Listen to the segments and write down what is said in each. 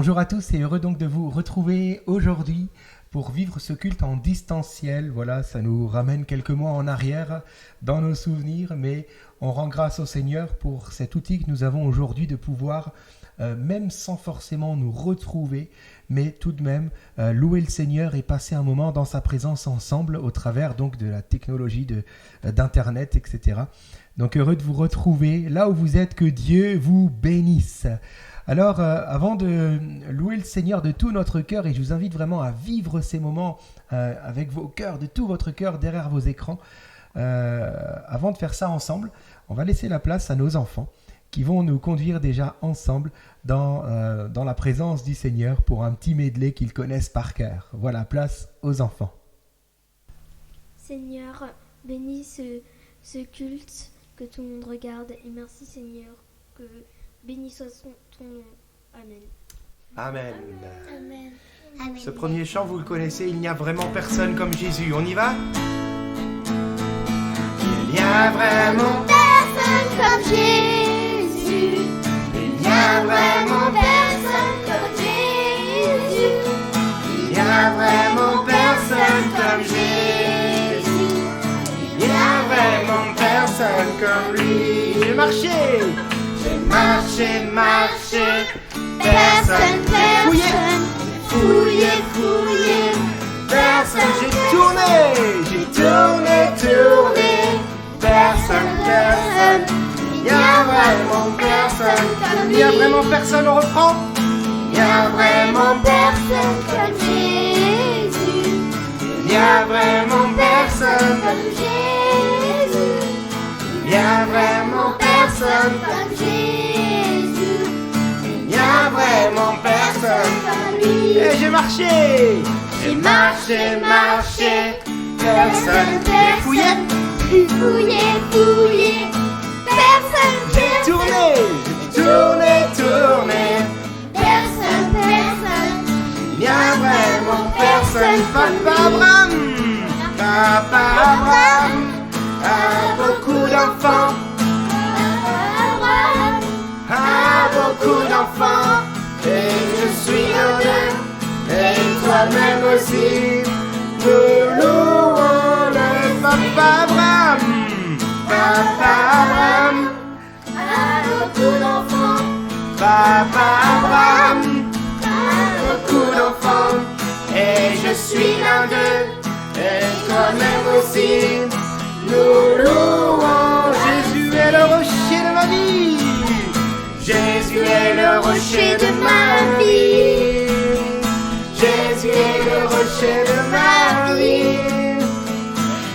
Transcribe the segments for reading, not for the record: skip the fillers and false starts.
Bonjour à tous et heureux donc de vous retrouver aujourd'hui pour vivre ce culte en distanciel. Voilà, ça nous ramène quelques mois en arrière dans nos souvenirs, mais on rend grâce au Seigneur pour cet outil que nous avons aujourd'hui de pouvoir, même sans forcément nous retrouver, mais tout de même louer le Seigneur et passer un moment dans sa présence ensemble au travers donc de la technologie d'Internet, etc. Donc heureux de vous retrouver là où vous êtes, que Dieu vous bénisse. Alors, avant de louer le Seigneur de tout notre cœur, et je vous invite vraiment à vivre ces moments avec vos cœurs, de tout votre cœur derrière vos écrans, avant de faire ça ensemble, on va laisser la place à nos enfants qui vont nous conduire déjà ensemble dans la présence du Seigneur pour un petit medley qu'ils connaissent par cœur. Voilà, place aux enfants. Seigneur, bénis ce culte, que tout le monde regarde, et merci Seigneur, que béni soit ton nom. Amen. Amen. Amen. Amen. Ce premier chant, vous le connaissez, il n'y a vraiment personne comme Jésus. On y va ? Il n'y a vraiment Personne comme Jésus. Il n'y a vraiment Personne comme Jésus. Il n'y a vraiment personne comme Jésus. Il n'y a vraiment personne comme lui. J'ai marché, Personne, fouillé, personne, j'ai tourné, personne, il n'y a vraiment personne, il n'y a vraiment personne, on reprend, il n'y a vraiment personne comme Jésus. il n'y a vraiment personne, Comme Jésus. il n'y a vraiment personne, Comme Jésus. il n'y a vraiment personne, Comme lui. et j'ai marché, personne, j'ai fouillé, Fouillé. Personne, j'ai tourné, Personne. il n'y a vraiment personne. Papa Abraham a beaucoup d'enfants, et je suis un d'eux, et toi-même aussi. Nous louons le Papa Abraham Beaucoup d'enfants. Papa Abraham a beaucoup d'enfants, et je suis l'un d'eux, et toi-même aussi. Nous louons, Jésus est le rocher de ma vie. Jésus est le rocher de ma vie. Jésus est le rocher de ma vie.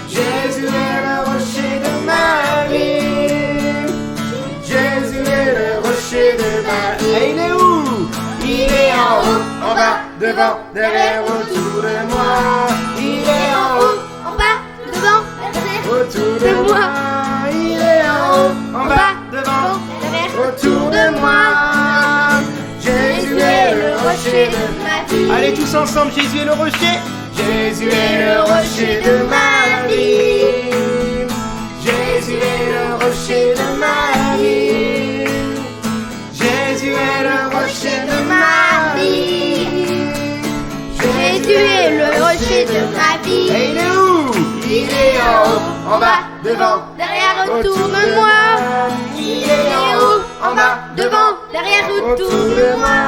Jésus est le rocher de ma vie. Jésus est le rocher de ma vie. Et il est où? Il est en haut, en bas, devant, derrière, autour de moi. Il est en haut, En bas, devant, derrière, autour de moi. Il est en haut, en bas, devant, derrière, autour de moi. Jésus est le rocher de ma vie. Allez tous ensemble, Jésus est le rocher. Jésus est le rocher de ma vie. Jésus est le rocher de ma vie. Jésus est le rocher de ma vie. Jésus est le rocher de ma vie. Et il est où? Il est en haut, en bas, devant, Derrière, autour de moi. Il est en haut, en bas, devant, derrière, autour de moi.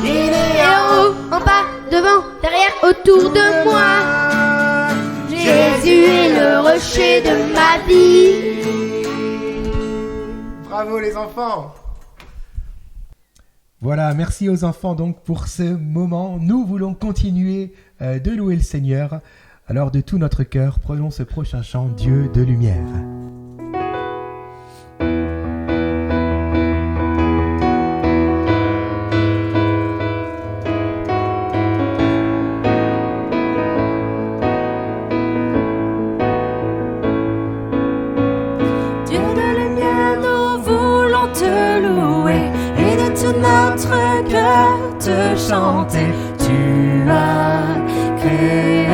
Il est Et en haut, en bas, devant, derrière, autour de moi. Jésus est le rocher de ma vie. Bravo les enfants. Voilà, merci aux enfants donc pour ce moment. Nous voulons continuer de louer le Seigneur. Alors de tout notre cœur, prenons ce prochain chant, Dieu de lumière. Dieu de lumière, nous voulons te louer et de tout notre cœur te chanter. Tu as créé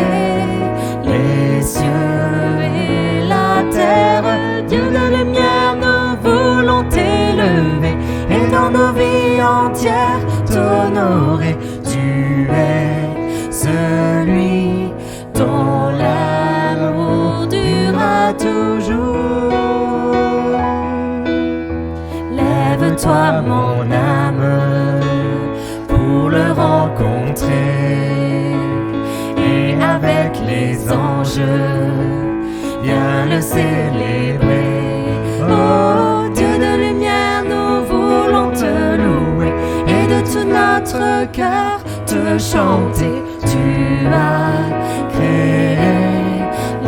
les cieux et la terre. Dieu de lumière, nous voulons t'élever et dans nos vies entières t'honorer. avec les anges, viens le célébrer. Oh Dieu de lumière, nous voulons te louer et de tout notre cœur te chanter. Tu as créé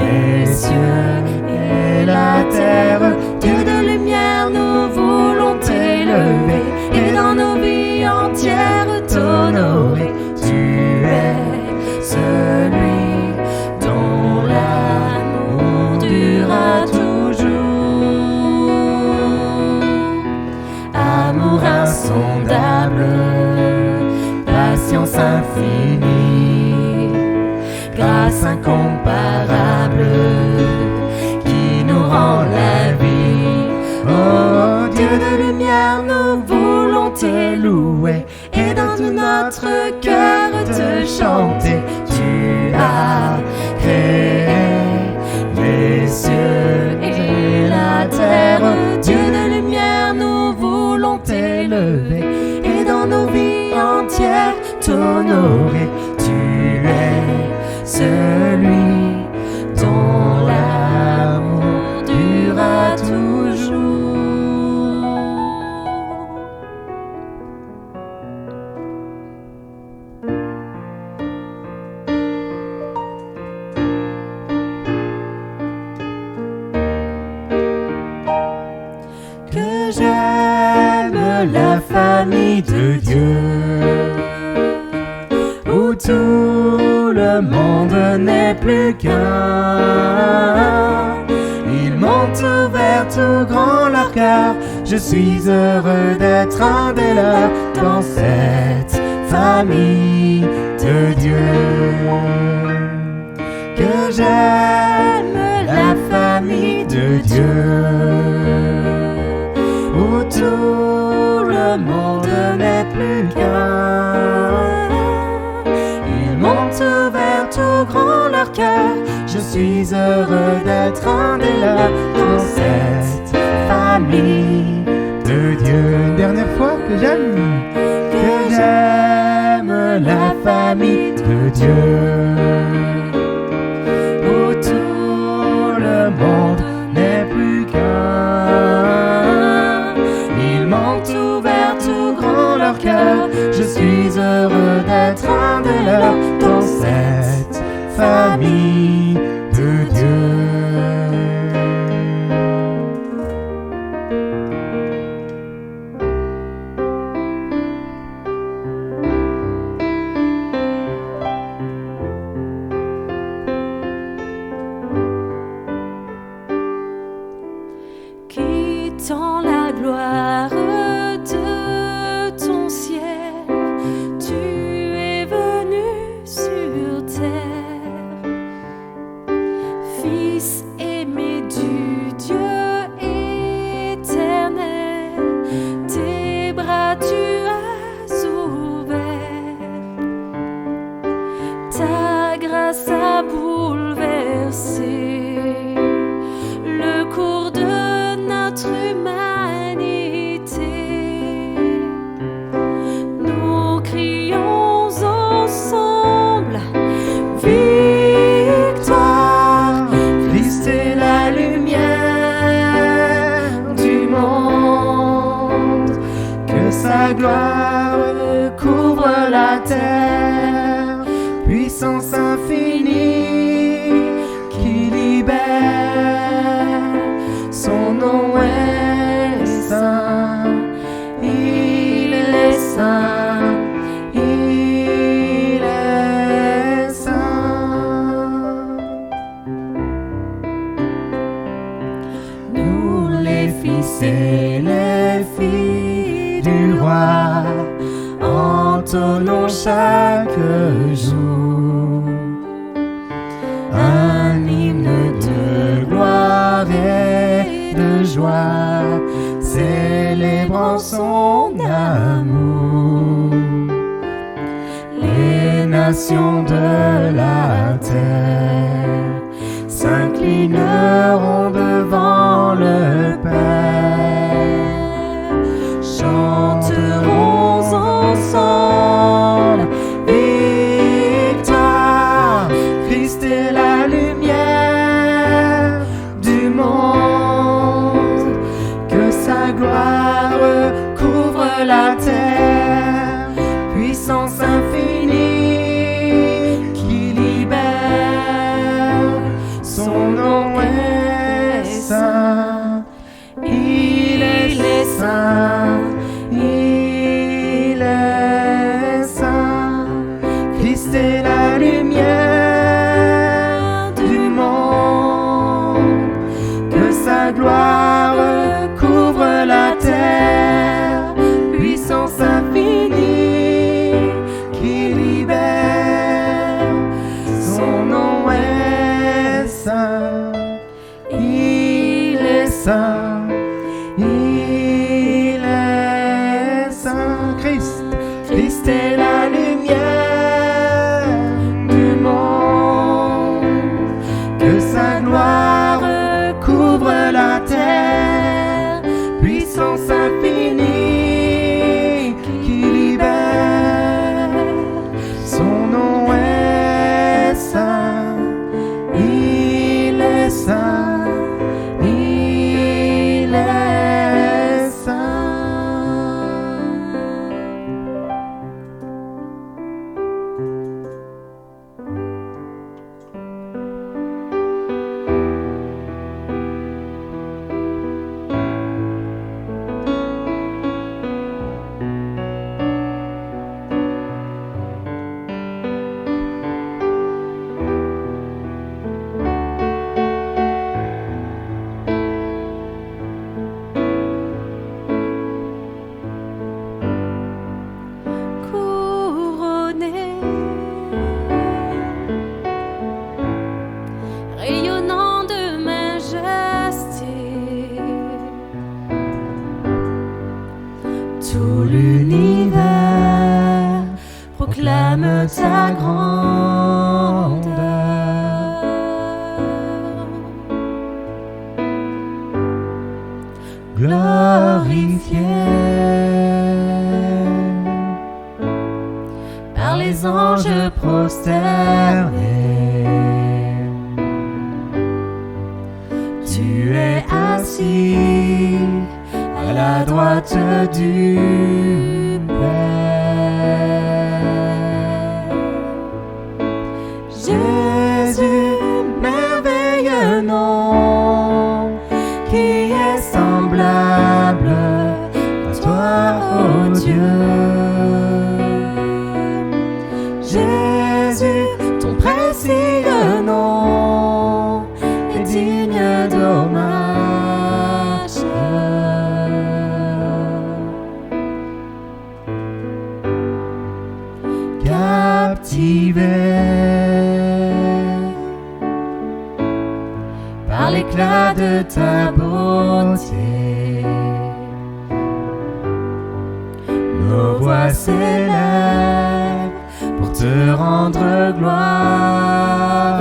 les cieux et la terre. Dieu de lumière, nous voulons t'élever et dans nos vies entières t'honorer. Tu es celui dont l'amour durera toujours. Amour insondable, patience infinie, grâce incomparable qui nous rend la vie. Oh Dieu de lumière, nous voulons te louer et dans tout notre cœur te chanter. Tu as créé les cieux et la terre. Dieu de lumière, nous voulons t'élever et dans nos vies entières t'honorer. Tu es celui dont l'amour durera toujours. Que j'aime la famille de Dieu, où tout le monde n'est plus qu'un. Ils m'ont ouvert tout grand leur cœur, je suis heureux d'être un des leurs dans cette famille de Dieu. Que j'aime la famille de Dieu, où tout le monde n'est plus qu'un. Ils m'ont ouvert tout grand leur cœur, je suis heureux d'être un des leurs dans cette famille de Dieu. Une dernière fois, que j'aime la famille de Dieu, où tout le monde n'est plus qu'un. Ils m'ont ouvert tout grand leur cœur, je suis heureux d'être un de leurs dans cette famille de Dieu. Quittant la gloire de ton ciel, tu es venu sur terre. Fils aimé du Dieu éternel, tes bras tu as ouverts. Ta grâce a bouleversé le cours de notre humanité. Nous crions ensemble victoire. Christ est la lumière du monde, que sa gloire couvre la terre. Puissance infinie qui libère, son nom est saint, il est saint, il est saint. Nous les fils et les filles du roi entonnons chaque jour un hymne de gloire et de joie, célébrant son amour. Les nations de la terre s'inclineront devant le Père, chanteront ensemble victoire. Christ saint, il est saint, il est saint. Christ est la lumière du monde, que sa gloire couvre la terre, puissance infinie qui libère. Son nom est saint, il est saint, il est saint. Couronné, rayonnant de majesté, tout l'univers proclame ta grandeur. Glorifié par les anges prosternés, tu es assis à la droite du Père. Jésus, merveilleux nom, qui est semblable à toi, ô Dieu. Jésus, ton précieux nom est digne d'hommage. Captivé par l'éclat de ta beauté, nos voix s'élèvent pour te rendre gloire.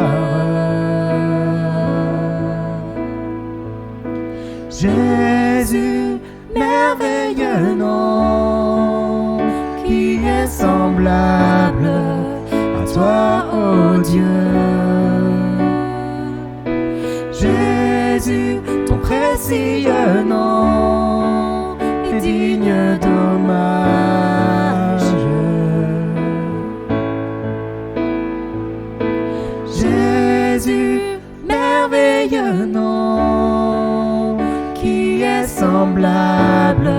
Jésus, merveilleux nom, qui est semblable à toi, ô Dieu. Jésus, ton précieux nom est digne d'hommage. Jésus, merveilleux nom, qui est semblable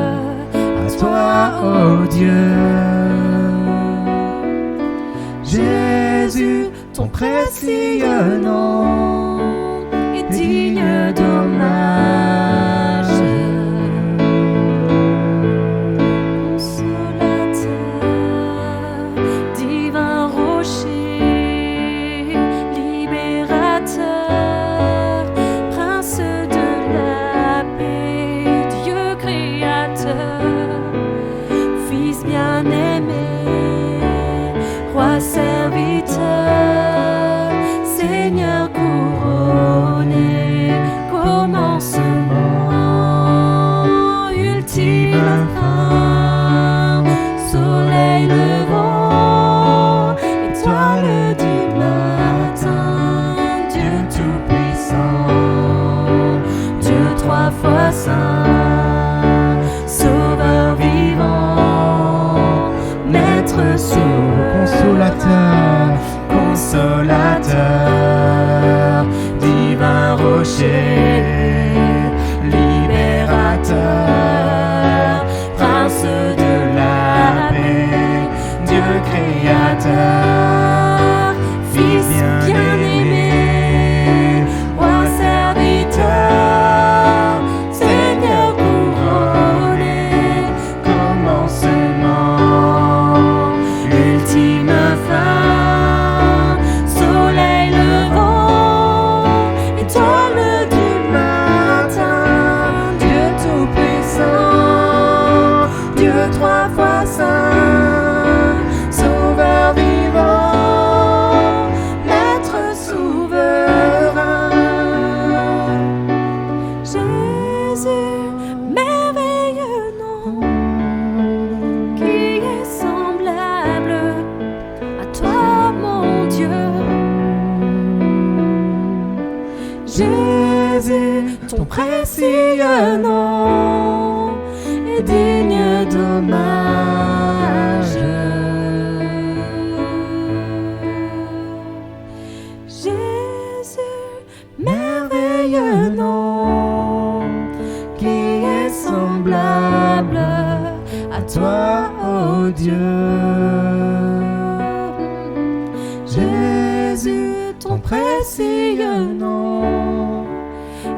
à toi, ô Dieu. Jésus, ton précieux nom est digne d'hommage. Consolateur, divin rocher, libérateur, prince de la paix, Dieu créateur, Fils bien-aimé, Roi serviteur, Seigneur couronné, commencement Jésus, ton précieux nom est digne d'hommage. Jésus, merveilleux nom, qui est semblable à toi, ô Dieu. Jésus, ton précieux nom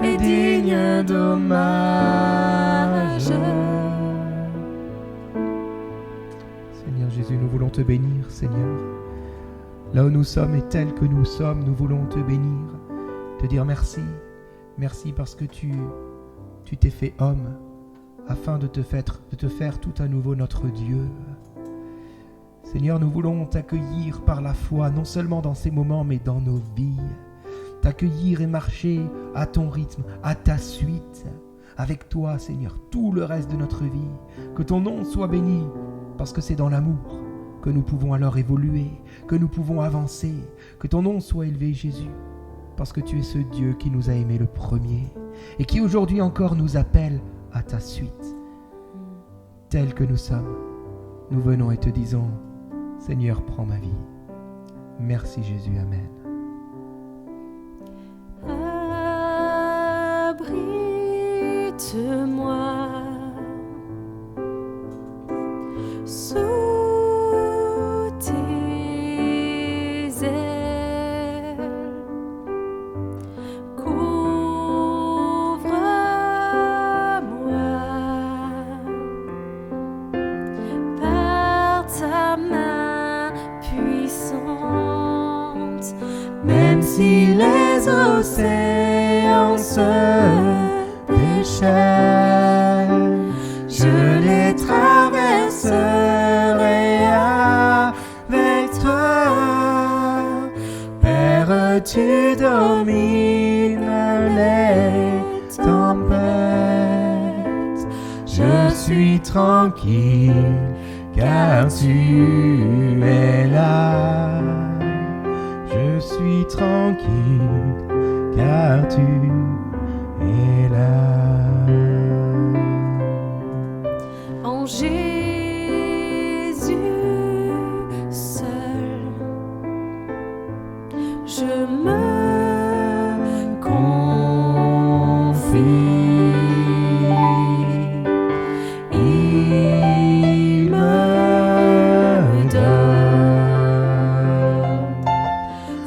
est digne d'hommage. Seigneur Jésus, nous voulons te bénir, Seigneur. Là où nous sommes et tels que nous sommes, nous voulons te bénir, te dire merci. Merci parce que tu t'es fait homme afin de te faire tout à nouveau notre Dieu. Seigneur, nous voulons t'accueillir par la foi, non seulement dans ces moments, mais dans nos vies. T'accueillir et marcher à ton rythme, à ta suite, avec toi, Seigneur, tout le reste de notre vie. Que ton nom soit béni, parce que c'est dans l'amour que nous pouvons alors évoluer, que nous pouvons avancer. Que ton nom soit élevé, Jésus, parce que tu es ce Dieu qui nous a aimés le premier et qui aujourd'hui encore nous appelle à ta suite. Tels que nous sommes, nous venons et te disons, Seigneur, prends ma vie. Merci Jésus, Amen. Abrite-moi sous tes ailes, couvre-moi par ta main puissante, même si les océans se déchaînent, je les traverserai avec toi. Père, tu domines les tempêtes. Je suis tranquille car tu es là. Je suis tranquille car tu es là. En Jésus seul, je me confie. Il me donne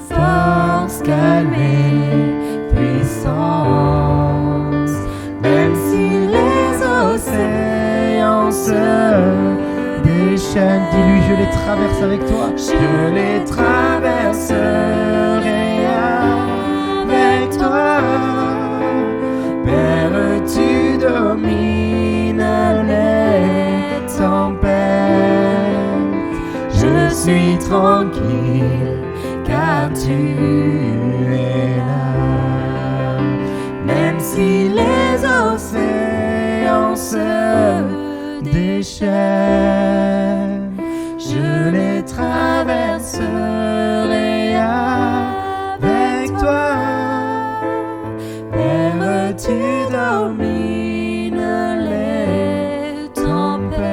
force, calme et puissance, même si les océans se déchaînent. Dis-lui, je les traverse avec toi. Je les traverserai avec toi. Père, tu domines les tempêtes. Je suis tranquille car tu es là. Même si les océans se déchaînent, je les traverserai avec toi. Père, tu domines les tempêtes.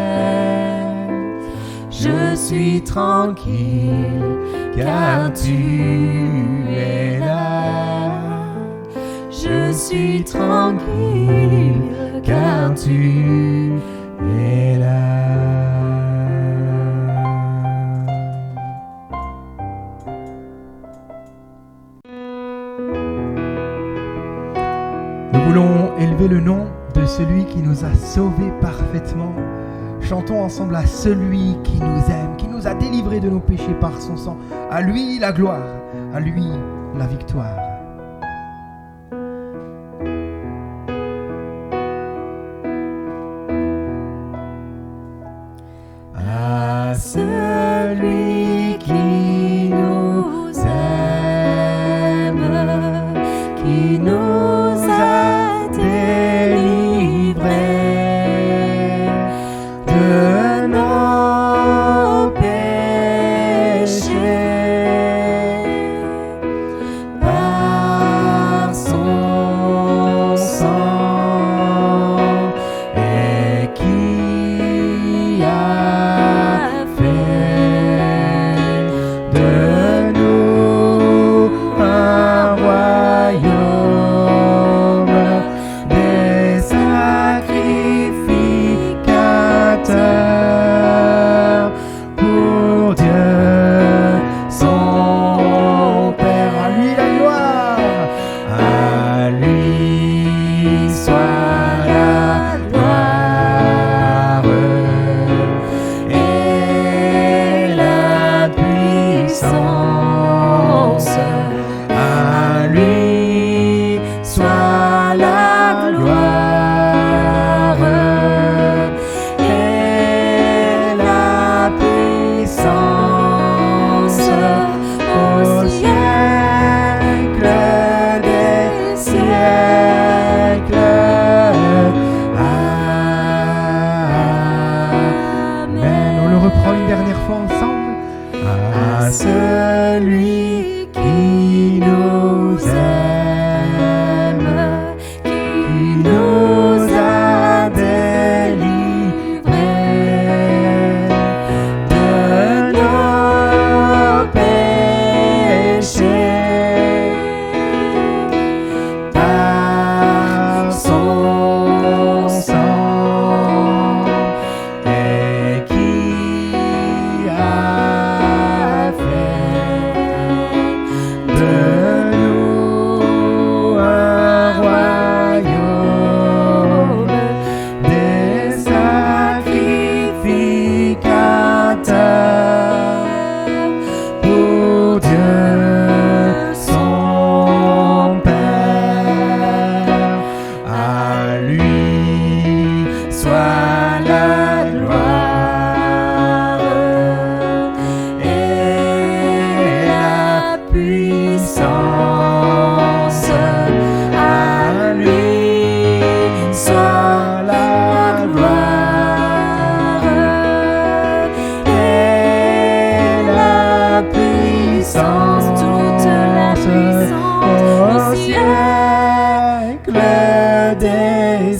Je suis tranquille car tu es là. Je suis tranquille car tu es là. Nous voulons élever le nom de celui qui nous a sauvés parfaitement. Chantons ensemble à celui qui nous aime, qui nous a délivrés de nos péchés par son sang. À lui la gloire, à lui la victoire. À celui qui nous aime, qui nous a délivrés de nos péchés par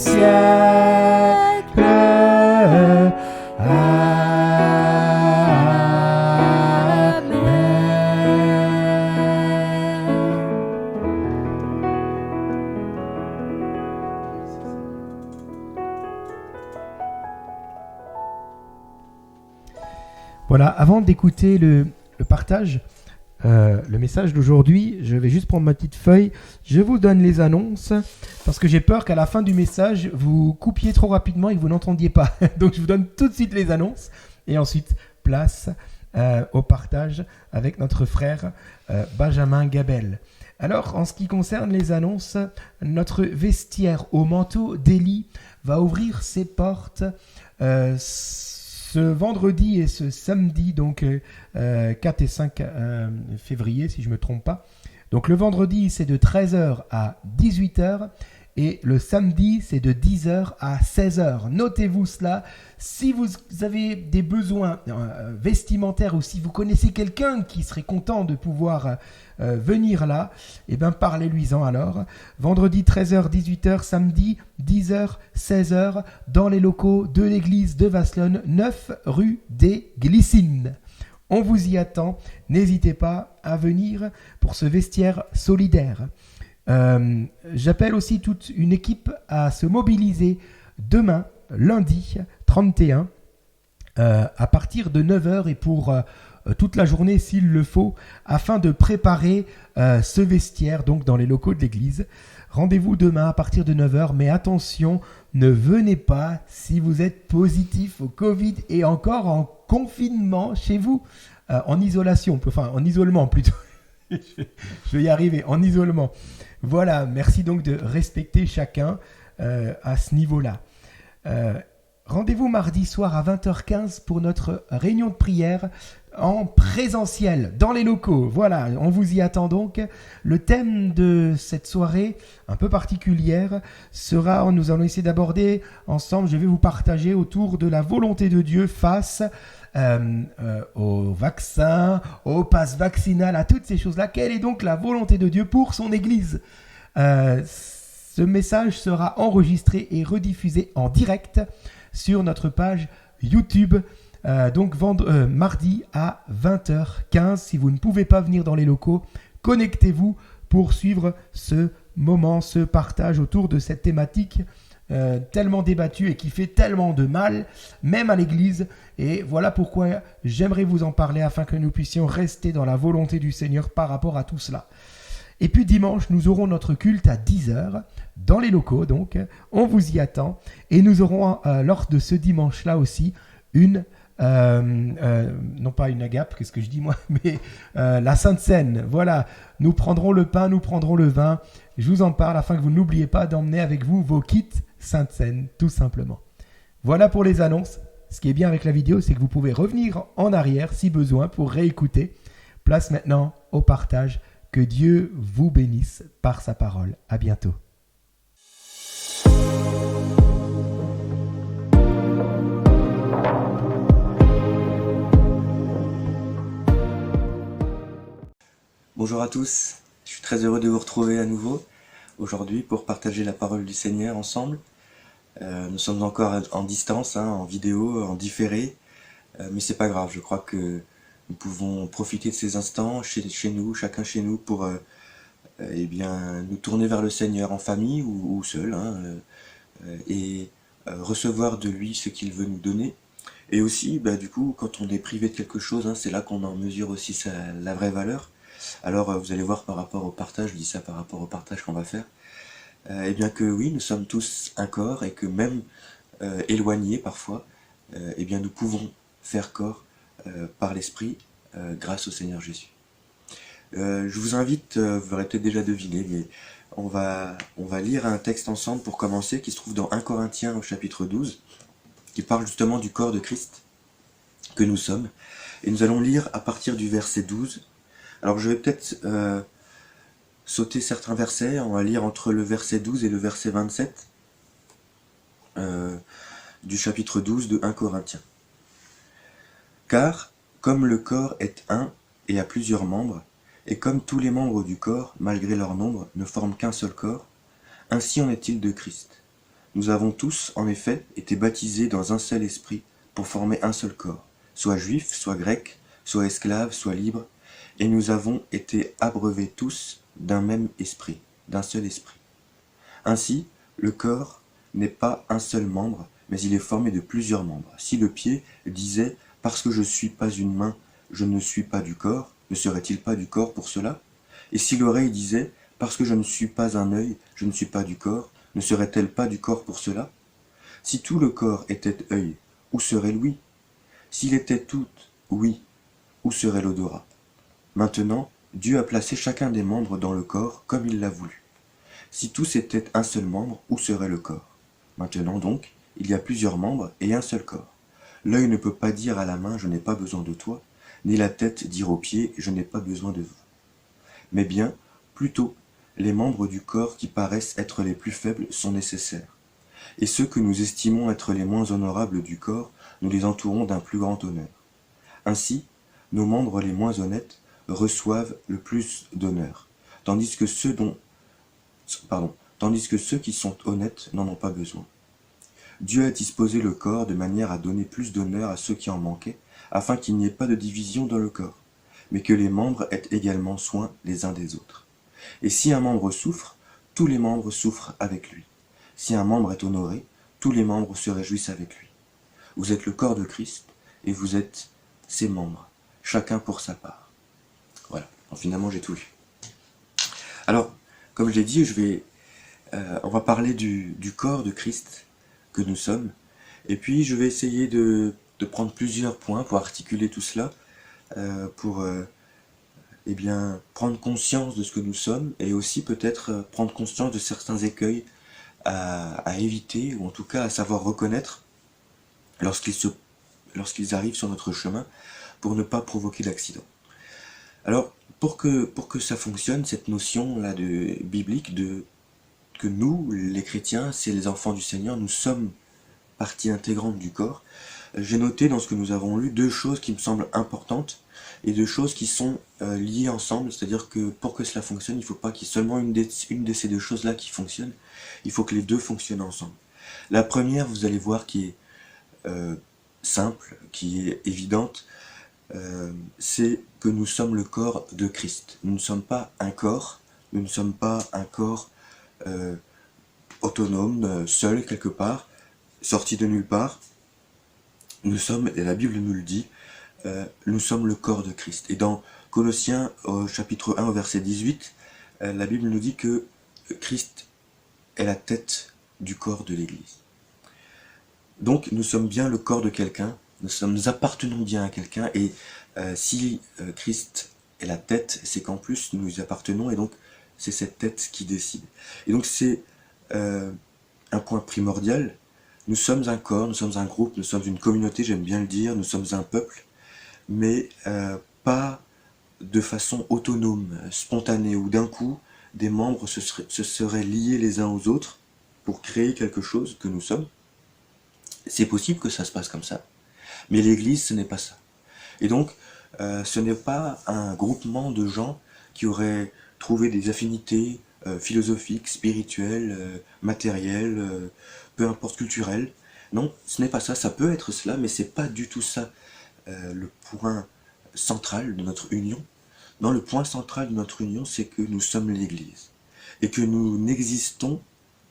siècles. Voilà, avant d'écouter le partage, le message d'aujourd'hui, je vais juste prendre ma petite feuille. Je vous donne les annonces parce que j'ai peur qu'à la fin du message, vous coupiez trop rapidement et que vous n'entendiez pas. Donc, je vous donne tout de suite les annonces et ensuite place au partage avec notre frère Benjamin Gabel. Alors, en ce qui concerne les annonces, notre vestiaire au manteau d'Élie va ouvrir ses portes ce vendredi et ce samedi, donc 4 et 5 février, si je ne me trompe pas. Donc le vendredi, c'est de 13h à 18h et le samedi, c'est de 10h à 16h. Notez-vous cela. Si vous avez des besoins vestimentaires ou si vous connaissez quelqu'un qui serait content de pouvoir venir là, eh bien parlez-lui-en alors. Vendredi 13h, 18h, samedi 10h, 16h, dans les locaux de l'église de Vasselonne, 9 rue des Glycines. On vous y attend. N'hésitez pas à venir pour ce vestiaire solidaire. J'appelle aussi toute une équipe à se mobiliser demain, lundi 31, à partir de 9h et pour toute la journée s'il le faut, afin de préparer ce vestiaire donc dans les locaux de l'église. Rendez-vous demain à partir de 9h, mais attention, ne venez pas si vous êtes positif au Covid et encore en confinement chez vous, en isolation, enfin en isolement plutôt. Je vais y arriver, en isolement. Voilà, merci donc de respecter chacun à ce niveau-là. Rendez-vous mardi soir à 20h15 pour notre réunion de prière en présentiel, dans les locaux. Voilà, on vous y attend donc. Le thème de cette soirée, un peu particulière, sera, nous allons essayer d'aborder ensemble, je vais vous partager autour de la volonté de Dieu face au vaccin, au pass vaccinal, à toutes ces choses-là. Quelle est donc la volonté de Dieu pour son Église ? Ce message sera enregistré et rediffusé en direct sur notre page YouTube, donc mardi à 20h15. Si vous ne pouvez pas venir dans les locaux, connectez-vous pour suivre ce moment, ce partage autour de cette thématique tellement débattue et qui fait tellement de mal, même à l'église. Et voilà pourquoi j'aimerais vous en parler afin que nous puissions rester dans la volonté du Seigneur par rapport à tout cela. Et puis dimanche, nous aurons notre culte à 10h dans les locaux, donc on vous y attend. Et nous aurons lors de ce dimanche-là aussi une, non pas une agape, qu'est-ce que je dis moi, mais la Sainte Seine. Voilà, nous prendrons le pain, nous prendrons le vin. Je vous en parle afin que vous n'oubliez pas d'emmener avec vous vos kits Sainte Seine, tout simplement. Voilà pour les annonces. Ce qui est bien avec la vidéo, c'est que vous pouvez revenir en arrière si besoin pour réécouter. Place maintenant au partage. Que Dieu vous bénisse par sa parole. À bientôt. Bonjour à tous, je suis très heureux de vous retrouver à nouveau aujourd'hui pour partager la parole du Seigneur ensemble. Nous sommes encore en distance, en vidéo, en différé, mais c'est pas grave, je crois que nous pouvons profiter de ces instants chez nous, chacun chez nous, pour nous tourner vers le Seigneur en famille ou seul, et recevoir de lui ce qu'il veut nous donner. Et aussi, du coup, quand on est privé de quelque chose, c'est là qu'on en mesure aussi la vraie valeur. Alors vous allez voir par rapport au partage, je dis ça par rapport au partage qu'on va faire, que oui, nous sommes tous un corps et que même éloignés parfois, nous pouvons faire corps par l'Esprit grâce au Seigneur Jésus. Je vous invite, vous l'aurez peut-être déjà deviné, mais on va lire un texte ensemble pour commencer qui se trouve dans 1 Corinthiens au chapitre 12, qui parle justement du corps de Christ que nous sommes. Et nous allons lire à partir du verset 12. Alors je vais peut-être sauter certains versets, on va lire entre le verset 12 et le verset 27 du chapitre 12 de 1 Corinthiens. Car, comme le corps est un et a plusieurs membres, et comme tous les membres du corps, malgré leur nombre, ne forment qu'un seul corps, ainsi en est-il de Christ. Nous avons tous, en effet, été baptisés dans un seul esprit pour former un seul corps, soit juifs, soit grecs, soit esclaves, soit libres, et nous avons été abreuvés tous d'un même esprit, d'un seul esprit. Ainsi, le corps n'est pas un seul membre, mais il est formé de plusieurs membres. Si le pied disait « parce que je ne suis pas une main, je ne suis pas du corps », ne serait-il pas du corps pour cela? Et si l'oreille disait « parce que je ne suis pas un œil, je ne suis pas du corps », ne serait-elle pas du corps pour cela? Si tout le corps était œil, où serait l'ouïe? S'il était tout ouïe, où serait l'odorat? Maintenant, Dieu a placé chacun des membres dans le corps comme il l'a voulu. Si tous étaient un seul membre, où serait le corps? Maintenant donc, il y a plusieurs membres et un seul corps. L'œil ne peut pas dire à la main « je n'ai pas besoin de toi », ni la tête dire aux pieds « je n'ai pas besoin de vous ». Mais bien, plutôt, les membres du corps qui paraissent être les plus faibles sont nécessaires. Et ceux que nous estimons être les moins honorables du corps, nous les entourons d'un plus grand honneur. Ainsi, nos membres les moins honnêtes reçoivent le plus d'honneur, tandis que ceux qui sont honnêtes n'en ont pas besoin. Dieu a disposé le corps de manière à donner plus d'honneur à ceux qui en manquaient, afin qu'il n'y ait pas de division dans le corps, mais que les membres aient également soin les uns des autres. Et si un membre souffre, tous les membres souffrent avec lui. Si un membre est honoré, tous les membres se réjouissent avec lui. Vous êtes le corps de Christ, et vous êtes ses membres, chacun pour sa part. Voilà, donc finalement j'ai tout lu. Alors, comme je l'ai dit, on va parler du corps de Christ que nous sommes, et puis je vais essayer de prendre plusieurs points pour articuler tout cela, pour prendre conscience de ce que nous sommes, et aussi peut-être prendre conscience de certains écueils à éviter, ou en tout cas à savoir reconnaître lorsqu'ils arrivent sur notre chemin, pour ne pas provoquer d'accident. Alors, pour que ça fonctionne, cette notion-là biblique que nous, les chrétiens, c'est les enfants du Seigneur, nous sommes partie intégrante du corps, j'ai noté dans ce que nous avons lu 2 choses qui me semblent importantes, et 2 choses qui sont liées ensemble, c'est-à-dire que pour que cela fonctionne, il ne faut pas qu'il y ait seulement une de ces 2 choses-là qui fonctionne, il faut que les 2 fonctionnent ensemble. La première, vous allez voir, qui est simple, qui est évidente, c'est que nous sommes le corps de Christ. Nous ne sommes pas un corps, nous ne sommes pas un corps autonome, seul quelque part, sorti de nulle part. Nous sommes, et la Bible nous le dit, nous sommes le corps de Christ. Et dans Colossiens au chapitre 1 au verset 18, la Bible nous dit que Christ est la tête du corps de l'Église. Donc nous sommes bien le corps de quelqu'un, nous appartenons bien à quelqu'un, et si Christ est la tête, c'est qu'en plus nous y appartenons, et donc c'est cette tête qui décide. Et donc c'est un point primordial. Nous sommes un corps, nous sommes un groupe, nous sommes une communauté, j'aime bien le dire, nous sommes un peuple, mais pas de façon autonome, spontanée, où d'un coup des membres se seraient liés les uns aux autres pour créer quelque chose que nous sommes. C'est possible que ça se passe comme ça, mais l'Église, ce n'est pas ça. Et donc, ce n'est pas un groupement de gens qui auraient trouvé des affinités philosophiques, spirituelles, matérielles, peu importe, culturelles. Non, ce n'est pas ça, ça peut être cela, mais c'est pas du tout ça le point central de notre union. Non, le point central de notre union, c'est que nous sommes l'Église, et que nous n'existons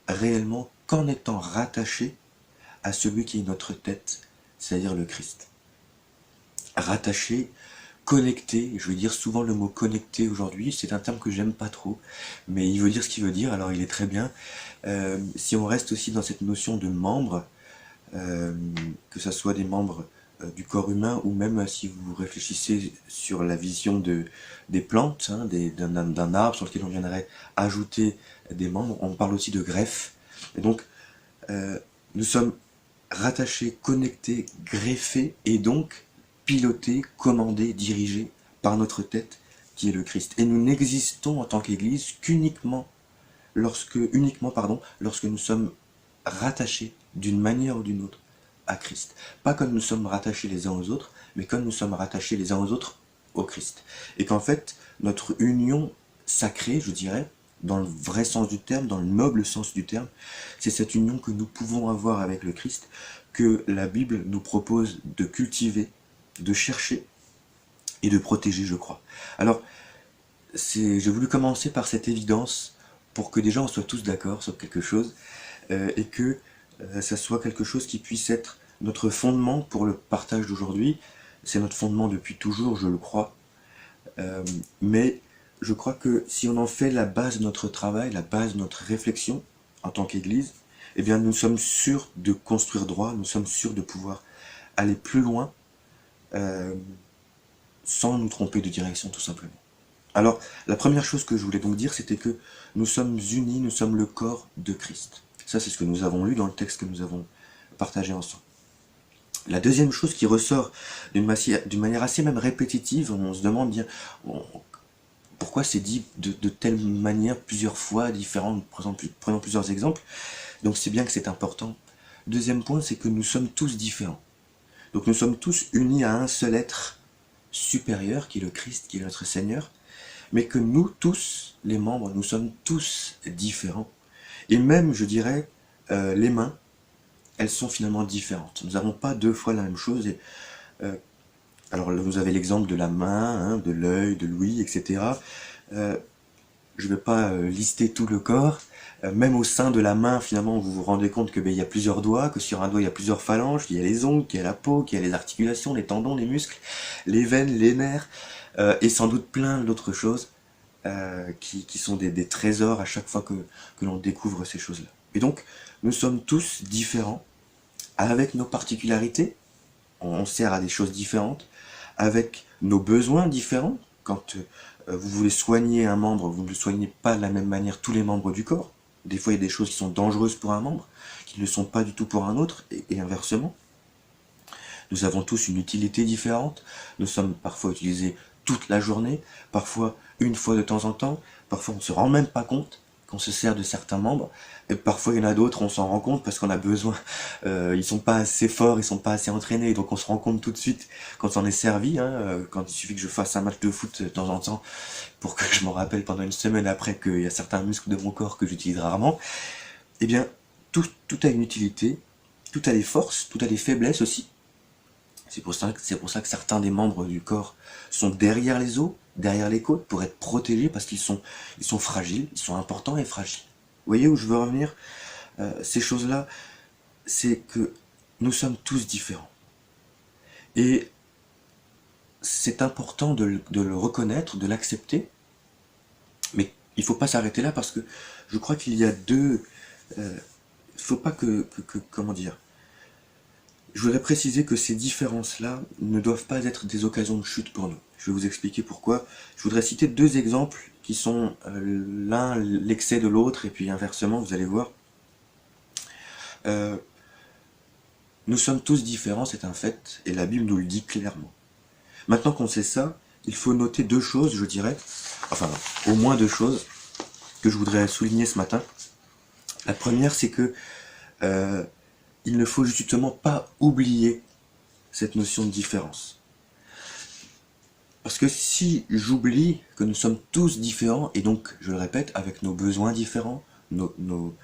réellement qu'en étant rattachés à celui qui est notre tête, c'est-à-dire le Christ. Rattaché, connecté, je vais dire souvent le mot connecté aujourd'hui, c'est un terme que j'aime pas trop, mais il veut dire ce qu'il veut dire, alors il est très bien. Si on reste aussi dans cette notion de membres, que ce soit des membres du corps humain, ou même si vous réfléchissez sur la vision des plantes, hein, d'un arbre sur lequel on viendrait ajouter des membres, on parle aussi de greffe. Et donc, nous sommes rattachés, connectés, greffés, et donc pilotés, commandés, dirigés par notre tête, qui est le Christ. Et nous n'existons en tant qu'Église qu'uniquement lorsque nous sommes rattachés d'une manière ou d'une autre à Christ. Pas comme nous sommes rattachés les uns aux autres, mais comme nous sommes rattachés les uns aux autres au Christ. Et qu'en fait, notre union sacrée, je dirais, dans le vrai sens du terme, dans le noble sens du terme. C'est cette union que nous pouvons avoir avec le Christ, que la Bible nous propose de cultiver, de chercher et de protéger, je crois. Alors, j'ai voulu commencer par cette évidence pour que déjà on soit tous d'accord sur quelque chose et que ça soit quelque chose qui puisse être notre fondement pour le partage d'aujourd'hui. C'est notre fondement depuis toujours, je le crois. Mais je crois que si on en fait la base de notre travail, la base de notre réflexion en tant qu'Église, eh bien nous sommes sûrs de construire droit, nous sommes sûrs de pouvoir aller plus loin sans nous tromper de direction tout simplement. Alors, la première chose que je voulais donc dire, c'était que nous sommes unis, nous sommes le corps de Christ. Ça, c'est ce que nous avons lu dans le texte que nous avons partagé ensemble. La deuxième chose qui ressort d'une manière assez même répétitive, on se demande bien pourquoi c'est dit de telle manière plusieurs fois différentes, prenons plusieurs exemples. Donc c'est bien que c'est important. Deuxième point, c'est que nous sommes tous différents. Donc nous sommes tous unis à un seul être supérieur, qui est le Christ, qui est notre Seigneur, mais que nous tous, les membres, nous sommes tous différents. Et même, je dirais, les mains, elles sont finalement différentes. Nous n'avons pas deux fois la même chose. Et, alors, vous avez l'exemple de la main, hein, de l'œil, de l'ouïe, etc. Je ne vais pas lister tout le corps. Même au sein de la main, finalement, vous vous rendez compte que il y a plusieurs doigts, que sur un doigt, il y a plusieurs phalanges, qu'il y a les ongles, qu'il y a la peau, qu'il y a les articulations, les tendons, les muscles, les veines, les nerfs, et sans doute plein d'autres choses qui sont des trésors à chaque fois que l'on découvre ces choses-là. Et donc, nous sommes tous différents, avec nos particularités, on sert à des choses différentes, avec nos besoins différents. Quand vous voulez soigner un membre, vous ne le soignez pas de la même manière tous les membres du corps. Des fois, il y a des choses qui sont dangereuses pour un membre, qui ne le sont pas du tout pour un autre, et inversement. Nous avons tous une utilité différente, nous sommes parfois utilisés toute la journée, parfois une fois de temps en temps, parfois on ne se rend même pas compte qu'on se sert de certains membres, et parfois il y en a d'autres, on s'en rend compte parce qu'on a besoin, ils sont pas assez forts, ils sont pas assez entraînés, donc on se rend compte tout de suite quand on s'en est servi, quand il suffit que je fasse un match de foot de temps en temps, pour que je m'en rappelle pendant une semaine après qu'il y a certains muscles de mon corps que j'utilise rarement. Eh bien, tout a une utilité, tout a des forces, tout a des faiblesses aussi. C'est pour ça que certains des membres du corps sont derrière les os, derrière les côtes, pour être protégés, parce qu'ils sont fragiles, ils sont importants et fragiles. Vous voyez où je veux revenir? Ces choses-là, c'est que nous sommes tous différents. Et c'est important de le reconnaître, de l'accepter, mais il ne faut pas s'arrêter là, parce que je crois qu'il y a deux... il ne faut pas comment dire... Je voudrais préciser que ces différences-là ne doivent pas être des occasions de chute pour nous. Je vais vous expliquer pourquoi. Je voudrais citer deux exemples qui sont l'un l'excès de l'autre, et puis inversement, vous allez voir. Nous sommes tous différents, c'est un fait, et la Bible nous le dit clairement. Maintenant qu'on sait ça, il faut noter deux choses, je dirais, enfin, au moins deux choses, que je voudrais souligner ce matin. La première, c'est que il ne faut justement pas oublier cette notion de différence. Parce que si j'oublie que nous sommes tous différents, et donc, je le répète, avec nos besoins différents, nos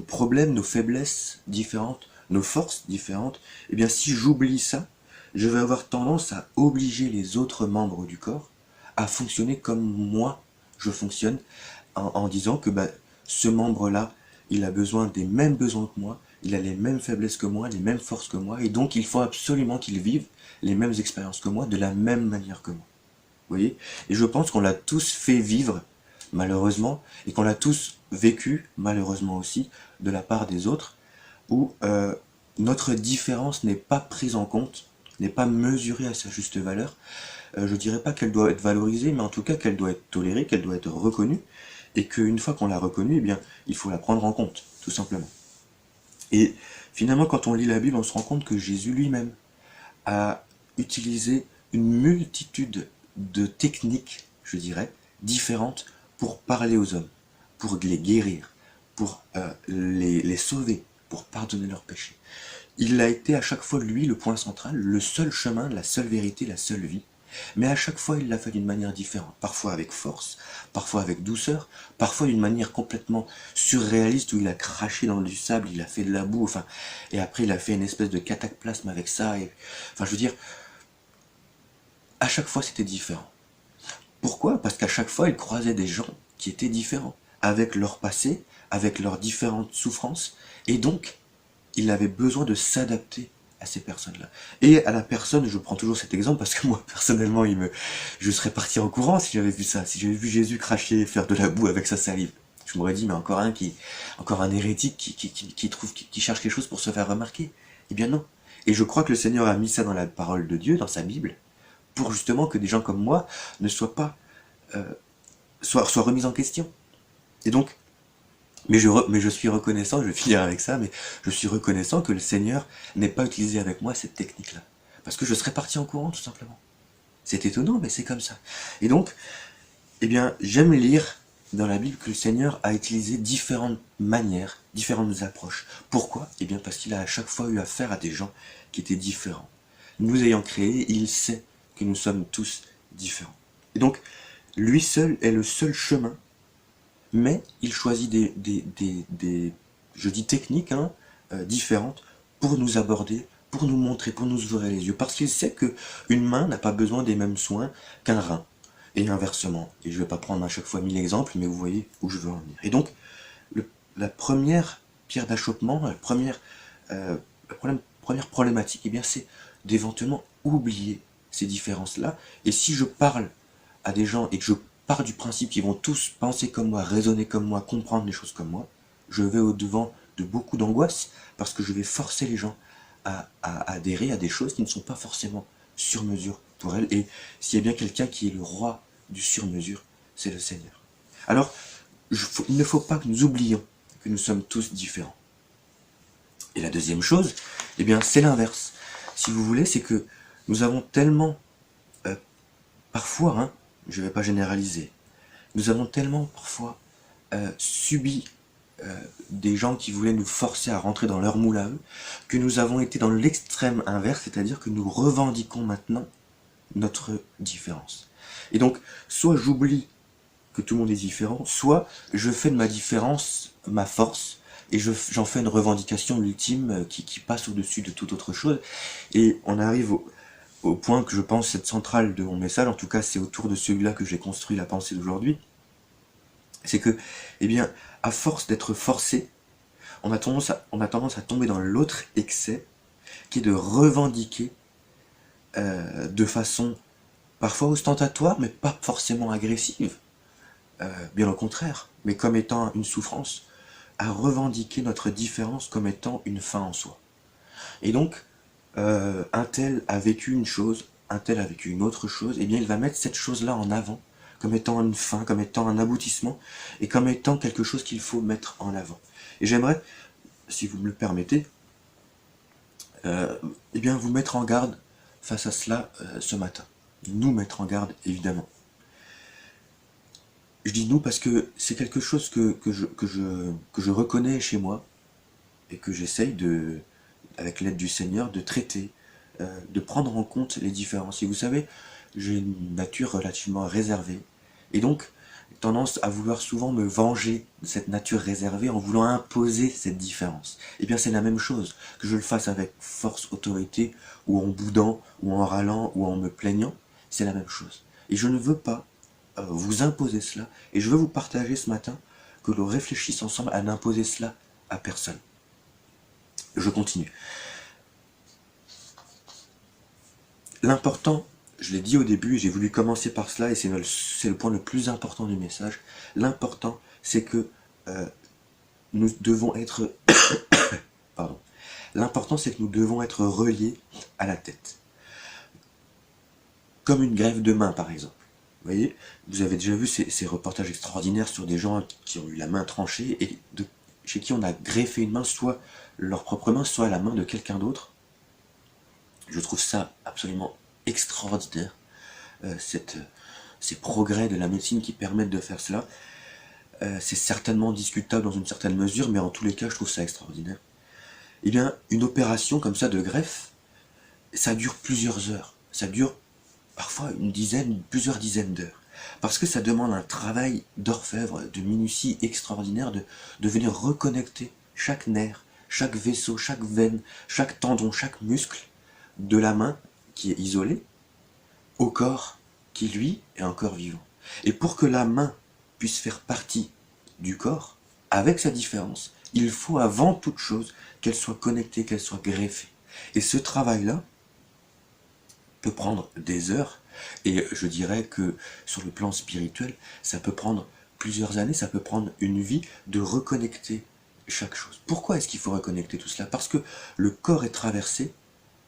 problèmes, nos faiblesses différentes, nos forces différentes, eh bien si j'oublie ça, je vais avoir tendance à obliger les autres membres du corps à fonctionner comme moi je fonctionne, en disant que ce membre-là, il a besoin des mêmes besoins que moi, il a les mêmes faiblesses que moi, les mêmes forces que moi, et donc il faut absolument qu'il vive les mêmes expériences que moi, de la même manière que moi. Vous voyez? Et je pense qu'on l'a tous fait vivre, malheureusement, et qu'on l'a tous vécu, malheureusement aussi, de la part des autres, où notre différence n'est pas prise en compte, n'est pas mesurée à sa juste valeur. Je dirais pas qu'elle doit être valorisée, mais en tout cas qu'elle doit être tolérée, qu'elle doit être reconnue, et qu'une fois qu'on l'a reconnue, eh bien, il faut la prendre en compte, tout simplement. Et finalement, quand on lit la Bible, on se rend compte que Jésus lui-même a utilisé une multitude de techniques, je dirais, différentes pour parler aux hommes, pour les guérir, pour les sauver, pour pardonner leurs péchés. Il a été à chaque fois, lui, le point central, le seul chemin, la seule vérité, la seule vie. Mais à chaque fois, il l'a fait d'une manière différente. Parfois avec force, parfois avec douceur, parfois d'une manière complètement surréaliste où il a craché dans du sable, il a fait de la boue, enfin, et après il a fait une espèce de cataplasme avec ça. Enfin, je veux dire, à chaque fois c'était différent. Pourquoi? Parce qu'à chaque fois, il croisait des gens qui étaient différents, avec leur passé, avec leurs différentes souffrances, et donc, il avait besoin de s'adapter à ces personnes-là. Et à la personne, je prends toujours cet exemple, parce que moi, personnellement, je serais parti en courant si j'avais vu ça, si j'avais vu Jésus cracher, faire de la boue avec sa salive. Je m'aurais dit, mais encore un hérétique qui cherche quelque chose pour se faire remarquer. Eh bien non. Et je crois que le Seigneur a mis ça dans la parole de Dieu, dans sa Bible, pour justement que des gens comme moi ne soient pas soient remis en question. Et donc, mais je suis reconnaissant, je vais finir avec ça, mais je suis reconnaissant que le Seigneur n'ait pas utilisé avec moi cette technique-là. Parce que je serais parti en courant, tout simplement. C'est étonnant, mais c'est comme ça. Et donc, eh bien, j'aime lire dans la Bible que le Seigneur a utilisé différentes manières, différentes approches. Pourquoi? Eh bien, parce qu'il a à chaque fois eu affaire à des gens qui étaient différents. Nous ayant créés, il sait que nous sommes tous différents. Et donc, lui seul est le seul chemin, mais il choisit je dis techniques, différentes, pour nous aborder, pour nous montrer, pour nous ouvrir les yeux, parce qu'il sait qu'une main n'a pas besoin des mêmes soins qu'un rein, et inversement. Et je ne vais pas prendre à chaque fois 1000 exemples, mais vous voyez où je veux en venir. Et donc, la première pierre d'achoppement, la première problématique, eh bien, c'est d'éventuellement oublier ces différences-là. Et si je parle à des gens et que je pars du principe qu'ils vont tous penser comme moi, raisonner comme moi, comprendre les choses comme moi, je vais au-devant de beaucoup d'angoisse, parce que je vais forcer les gens à adhérer à des choses qui ne sont pas forcément sur mesure pour elles. Et s'il y a bien quelqu'un qui est le roi du sur-mesure, c'est le Seigneur. Alors, il ne faut pas que nous oublions que nous sommes tous différents. Et la deuxième chose, eh bien, c'est l'inverse. Si vous voulez, c'est que nous avons tellement, parfois, je ne vais pas généraliser, nous avons tellement parfois subi des gens qui voulaient nous forcer à rentrer dans leur moule à eux, que nous avons été dans l'extrême inverse, c'est-à-dire que nous revendiquons maintenant notre différence. Et donc, soit j'oublie que tout le monde est différent, soit je fais de ma différence ma force, et j'en fais une revendication ultime qui passe au-dessus de toute autre chose. Et on arrive au point que je pense être central de mon message, en tout cas c'est autour de celui-là que j'ai construit la pensée d'aujourd'hui, c'est que, eh bien, à force d'être forcé, on a tendance à tomber dans l'autre excès, qui est de revendiquer de façon parfois ostentatoire, mais pas forcément agressive, bien au contraire, mais comme étant une souffrance, à revendiquer notre différence comme étant une fin en soi. Et donc, un tel a vécu une chose, un tel a vécu une autre chose, et bien il va mettre cette chose-là en avant, comme étant une fin, comme étant un aboutissement, et comme étant quelque chose qu'il faut mettre en avant. Et j'aimerais, si vous me le permettez, eh bien vous mettre en garde face à cela ce matin. Nous mettre en garde, évidemment. Je dis nous parce que c'est quelque chose que je reconnais chez moi, et que j'essaye avec l'aide du Seigneur, de traiter, de prendre en compte les différences. Et vous savez, j'ai une nature relativement réservée, et donc tendance à vouloir souvent me venger de cette nature réservée en voulant imposer cette différence. Et bien c'est la même chose, que je le fasse avec force, autorité, ou en boudant, ou en râlant, ou en me plaignant, c'est la même chose. Et je ne veux pas vous imposer cela, et je veux vous partager ce matin que l'on réfléchisse ensemble à n'imposer cela à personne. Je continue. L'important, je l'ai dit au début, j'ai voulu commencer par cela, et c'est le point le plus important du message. L'important, c'est que nous devons être... Pardon. L'important, c'est que nous devons être reliés à la tête. Comme une greffe de main, par exemple. Vous voyez, vous avez déjà vu ces reportages extraordinaires sur des gens qui ont eu la main tranchée, et chez qui on a greffé une main, soit leur propre main, soit la main de quelqu'un d'autre. Je trouve ça absolument extraordinaire, ces progrès de la médecine qui permettent de faire cela. C'est certainement discutable dans une certaine mesure, mais en tous les cas, je trouve ça extraordinaire. Eh bien, une opération comme ça de greffe, ça dure plusieurs heures. Ça dure parfois une dizaine, plusieurs dizaines d'heures. Parce que ça demande un travail d'orfèvre, de minutie extraordinaire, de venir reconnecter chaque nerf, chaque vaisseau, chaque veine, chaque tendon, chaque muscle de la main qui est isolée au corps qui, lui, est encore vivant. Et pour que la main puisse faire partie du corps, avec sa différence, il faut avant toute chose qu'elle soit connectée, qu'elle soit greffée. Et ce travail-là peut prendre des heures, et je dirais que sur le plan spirituel, ça peut prendre plusieurs années, ça peut prendre une vie de reconnecter chaque chose. Pourquoi est-ce qu'il faut reconnecter tout cela? Parce que le corps est traversé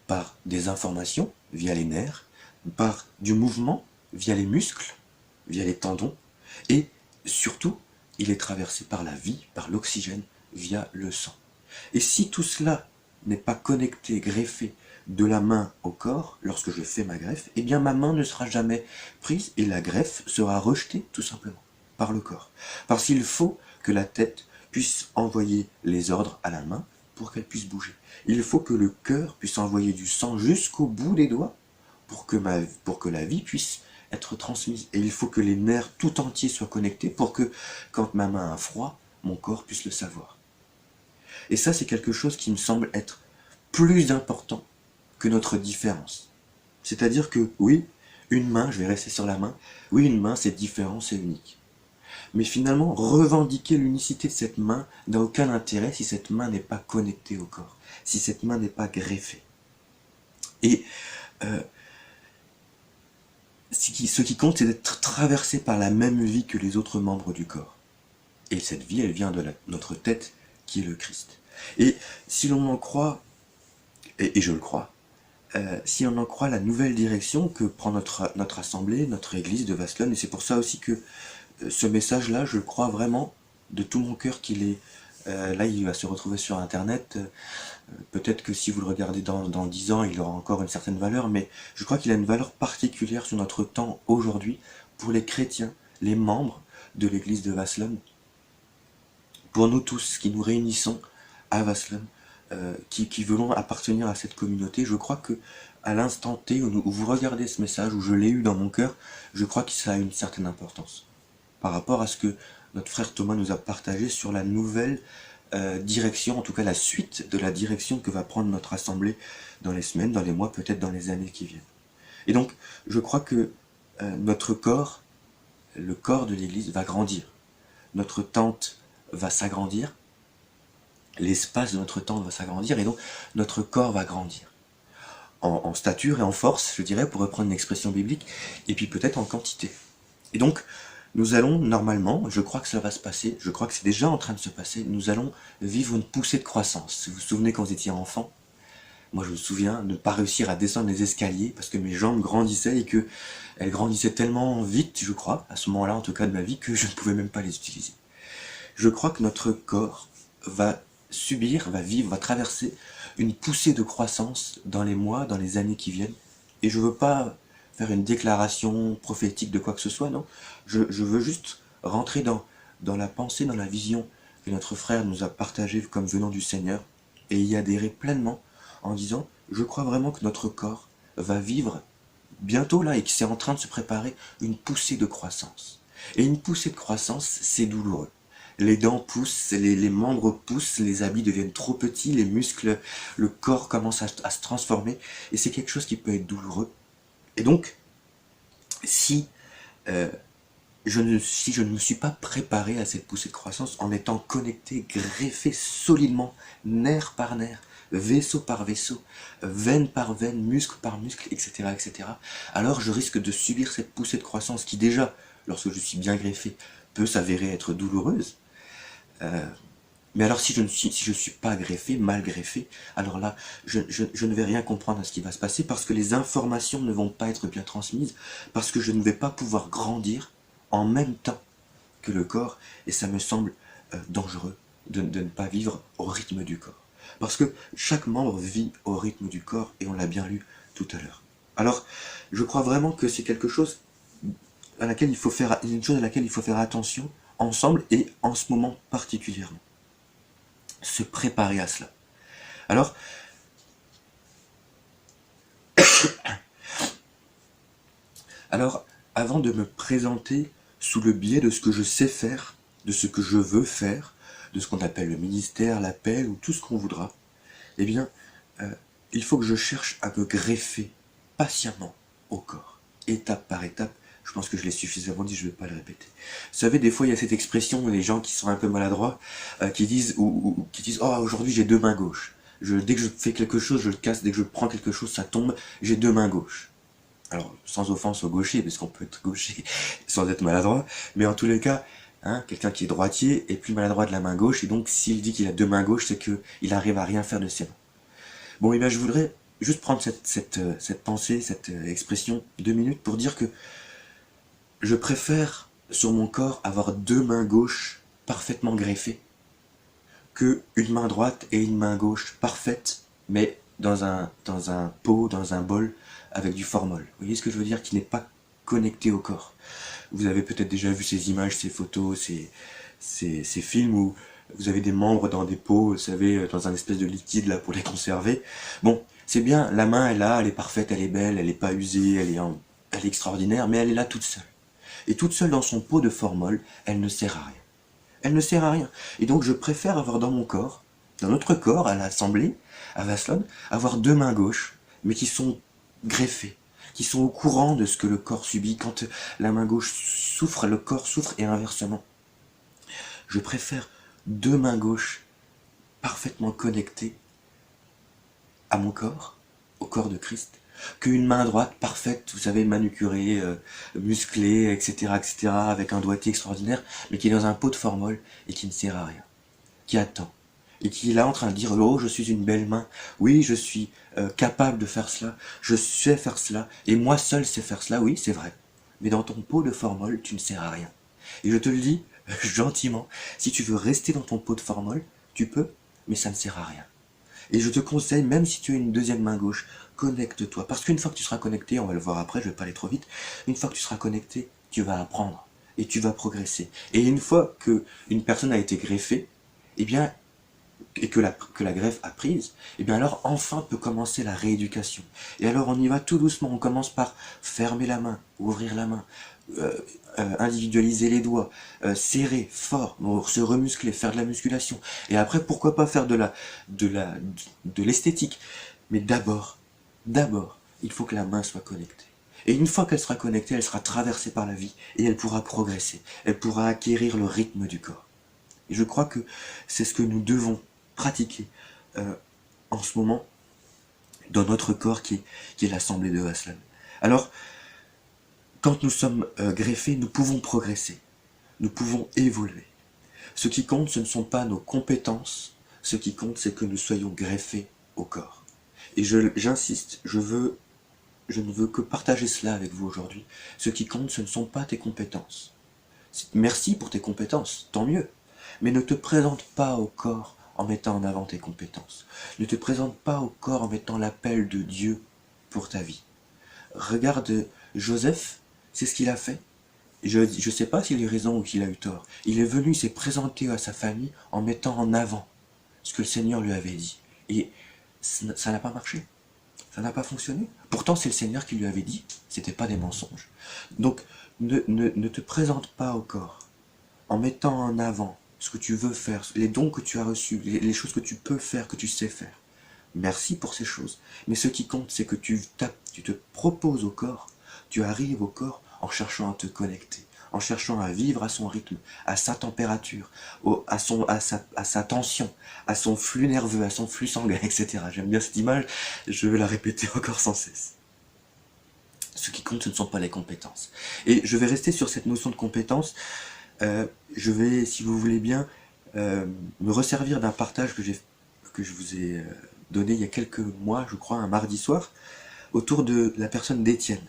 par des informations via les nerfs, par du mouvement via les muscles, via les tendons, et surtout, il est traversé par la vie, par l'oxygène, via le sang. Et si tout cela n'est pas connecté, greffé de la main au corps, lorsque je fais ma greffe, eh bien ma main ne sera jamais prise et la greffe sera rejetée tout simplement par le corps. Parce qu'il faut que la tête puisse envoyer les ordres à la main pour qu'elle puisse bouger. Il faut que le cœur puisse envoyer du sang jusqu'au bout des doigts pour que la vie puisse être transmise. Et il faut que les nerfs tout entiers soient connectés pour que, quand ma main a froid, mon corps puisse le savoir. Et ça, c'est quelque chose qui me semble être plus important que notre différence. C'est-à-dire que, oui, une main, je vais rester sur la main, oui, une main, c'est différent, c'est unique. Mais finalement, revendiquer l'unicité de cette main n'a aucun intérêt si cette main n'est pas connectée au corps, si cette main n'est pas greffée. Et ce qui compte, c'est d'être traversé par la même vie que les autres membres du corps. Et cette vie, elle vient de notre tête, qui est le Christ. Et si l'on en croit, et je le crois, si on en croit la nouvelle direction que prend notre assemblée, notre église de Vasselonne, et c'est pour ça aussi que ce message-là, je crois vraiment de tout mon cœur qu'il est... là, il va se retrouver sur Internet. Peut-être que si vous le regardez dans 10 ans, il aura encore une certaine valeur, mais je crois qu'il a une valeur particulière sur notre temps aujourd'hui pour les chrétiens, les membres de l'église de Vasselonne, pour nous tous qui nous réunissons à Vasselonne, qui voulons appartenir à cette communauté. Je crois que à l'instant T où vous regardez ce message, où je l'ai eu dans mon cœur, je crois que ça a une certaine importance par rapport à ce que notre frère Thomas nous a partagé sur la nouvelle direction, en tout cas la suite de la direction que va prendre notre assemblée dans les semaines, dans les mois, peut-être dans les années qui viennent. Et donc, je crois que notre corps, le corps de l'Église, va grandir. Notre tente va s'agrandir, l'espace de notre tente va s'agrandir, et donc notre corps va grandir. En stature et en force, je dirais, pour reprendre une expression biblique, et puis peut-être en quantité. Et donc, nous allons normalement, je crois que cela va se passer, je crois que c'est déjà en train de se passer, nous allons vivre une poussée de croissance. Vous vous souvenez quand vous étiez enfant? Moi je me souviens de ne pas réussir à descendre les escaliers parce que mes jambes grandissaient et qu'elles grandissaient tellement vite, je crois, à ce moment-là en tout cas de ma vie, que je ne pouvais même pas les utiliser. Je crois que notre corps va subir, va vivre, va traverser une poussée de croissance dans les mois, dans les années qui viennent. Et je ne veux pas faire une déclaration prophétique de quoi que ce soit, non. Je veux juste rentrer dans la pensée, dans la vision que notre frère nous a partagée comme venant du Seigneur, et y adhérer pleinement en disant, je crois vraiment que notre corps va vivre bientôt là, et que c'est en train de se préparer une poussée de croissance. Et une poussée de croissance, c'est douloureux. Les dents poussent, les membres poussent, les habits deviennent trop petits, les muscles, le corps commence à se transformer, et c'est quelque chose qui peut être douloureux. Et donc, si je ne me suis pas préparé à cette poussée de croissance en étant connecté, greffé solidement, nerf par nerf, vaisseau par vaisseau, veine par veine, muscle par muscle, etc., etc., alors je risque de subir cette poussée de croissance qui déjà, lorsque je suis bien greffé, peut s'avérer être douloureuse. Mais alors si je suis pas greffé, mal greffé, alors là, je ne vais rien comprendre à ce qui va se passer parce que les informations ne vont pas être bien transmises, parce que je ne vais pas pouvoir grandir en même temps que le corps, et ça me semble dangereux de ne pas vivre au rythme du corps. Parce que chaque membre vit au rythme du corps, et on l'a bien lu tout à l'heure. Alors, je crois vraiment que c'est quelque chose à laquelle il faut faire attention ensemble, et en ce moment particulièrement. Se préparer à cela. Alors, Alors, avant de me présenter sous le biais de ce que je sais faire, de ce que je veux faire, de ce qu'on appelle le ministère, l'appel ou tout ce qu'on voudra, eh bien, il faut que je cherche à me greffer patiemment au corps, étape par étape. Je pense que je l'ai suffisamment dit, je ne vais pas le répéter. Vous savez, des fois, il y a cette expression, les gens qui sont un peu maladroits, qui disent, qui disent, oh, aujourd'hui, j'ai 2 mains gauches. Dès que je fais quelque chose, je le casse, dès que je prends quelque chose, ça tombe, j'ai 2 mains gauches. Alors, sans offense aux gauchers, parce qu'on peut être gaucher sans être maladroit, mais en tous les cas, hein, quelqu'un qui est droitier est plus maladroit de la main gauche, et donc s'il dit qu'il a 2 mains gauches, c'est qu'il arrive à rien faire de ses mains. Bon, et bien je voudrais juste prendre cette pensée, cette expression, 2 minutes, pour dire que je préfère sur mon corps avoir 2 mains gauches parfaitement greffées que une main droite et une main gauche parfaite, mais dans un pot, dans un bol, avec du formol. Vous voyez ce que je veux dire? Qui n'est pas connecté au corps. Vous avez peut-être déjà vu ces images, ces photos, ces films où vous avez des membres dans des pots, vous savez, dans un espèce de liquide là pour les conserver. Bon, c'est bien, la main elle est là, elle est parfaite, elle est belle, elle n'est pas usée, elle est extraordinaire, mais elle est là toute seule. Et toute seule dans son pot de formol, elle ne sert à rien. Elle ne sert à rien. Et donc je préfère avoir dans mon corps, dans notre corps, à l'Assemblée, à Vaslon, avoir 2 mains gauches, mais qui sont greffées, qui sont au courant de ce que le corps subit. Quand la main gauche souffre, le corps souffre, et inversement. Je préfère 2 mains gauches parfaitement connectées à mon corps, au corps de Christ, qu'une main droite parfaite, vous savez, manucurée, musclée, etc., etc., avec un doigté extraordinaire, mais qui est dans un pot de formol et qui ne sert à rien, qui attend, et qui est là en train de dire « Oh, je suis une belle main, oui, je suis capable de faire cela, je sais faire cela, et moi seul sais faire cela, oui, c'est vrai, mais dans ton pot de formol, tu ne sers à rien. » Et je te le dis gentiment, si tu veux rester dans ton pot de formol, tu peux, mais ça ne sert à rien. Et je te conseille, même si tu as une 2e main gauche, connecte-toi. Parce qu'une fois que tu seras connecté, on va le voir après, je ne vais pas aller trop vite, une fois que tu seras connecté, tu vas apprendre et tu vas progresser. Et une fois qu'une personne a été greffée, eh bien, et que la greffe a prise, eh bien alors enfin peut commencer la rééducation. Et alors on y va tout doucement, on commence par fermer la main, ouvrir la main, individualiser les doigts, serrer fort, se remuscler, faire de la musculation. Et après, pourquoi pas faire de l'esthétique. Mais d'abord, il faut que la main soit connectée. Et une fois qu'elle sera connectée, elle sera traversée par la vie et elle pourra progresser. Elle pourra acquérir le rythme du corps. Et je crois que c'est ce que nous devons pratiquer en ce moment dans notre corps qui est l'Assemblée de Vaslon. Alors, quand nous sommes greffés, nous pouvons progresser, nous pouvons évoluer. Ce qui compte, ce ne sont pas nos compétences, ce qui compte, c'est que nous soyons greffés au corps. Et j'insiste, je ne veux que partager cela avec vous aujourd'hui. Ce qui compte, ce ne sont pas tes compétences. Merci pour tes compétences, tant mieux. Mais ne te présente pas au corps en mettant en avant tes compétences. Ne te présente pas au corps en mettant l'appel de Dieu pour ta vie. Regarde Joseph, c'est ce qu'il a fait. Je ne sais pas s'il a eu raison ou qu'il a eu tort. Il est venu, il s'est présenté à sa famille en mettant en avant ce que le Seigneur lui avait dit. Et ça n'a pas marché. Ça n'a pas fonctionné. Pourtant, c'est le Seigneur qui lui avait dit. C'était pas des mensonges. Donc, ne te présente pas au corps en mettant en avant ce que tu veux faire, les dons que tu as reçus, les choses que tu peux faire, que tu sais faire. Merci pour ces choses. Mais ce qui compte, c'est que tu te proposes au corps, tu arrives au corps en cherchant à te connecter, en cherchant à vivre à son rythme, à sa température, à sa tension, à son flux nerveux, à son flux sanguin, etc. J'aime bien cette image, je vais la répéter encore sans cesse. Ce qui compte, ce ne sont pas les compétences. Et je vais rester sur cette notion de compétence. Je vais, si vous voulez bien, me resservir d'un partage que je vous ai donné il y a quelques mois, je crois, un mardi soir, autour de la personne d'Étienne.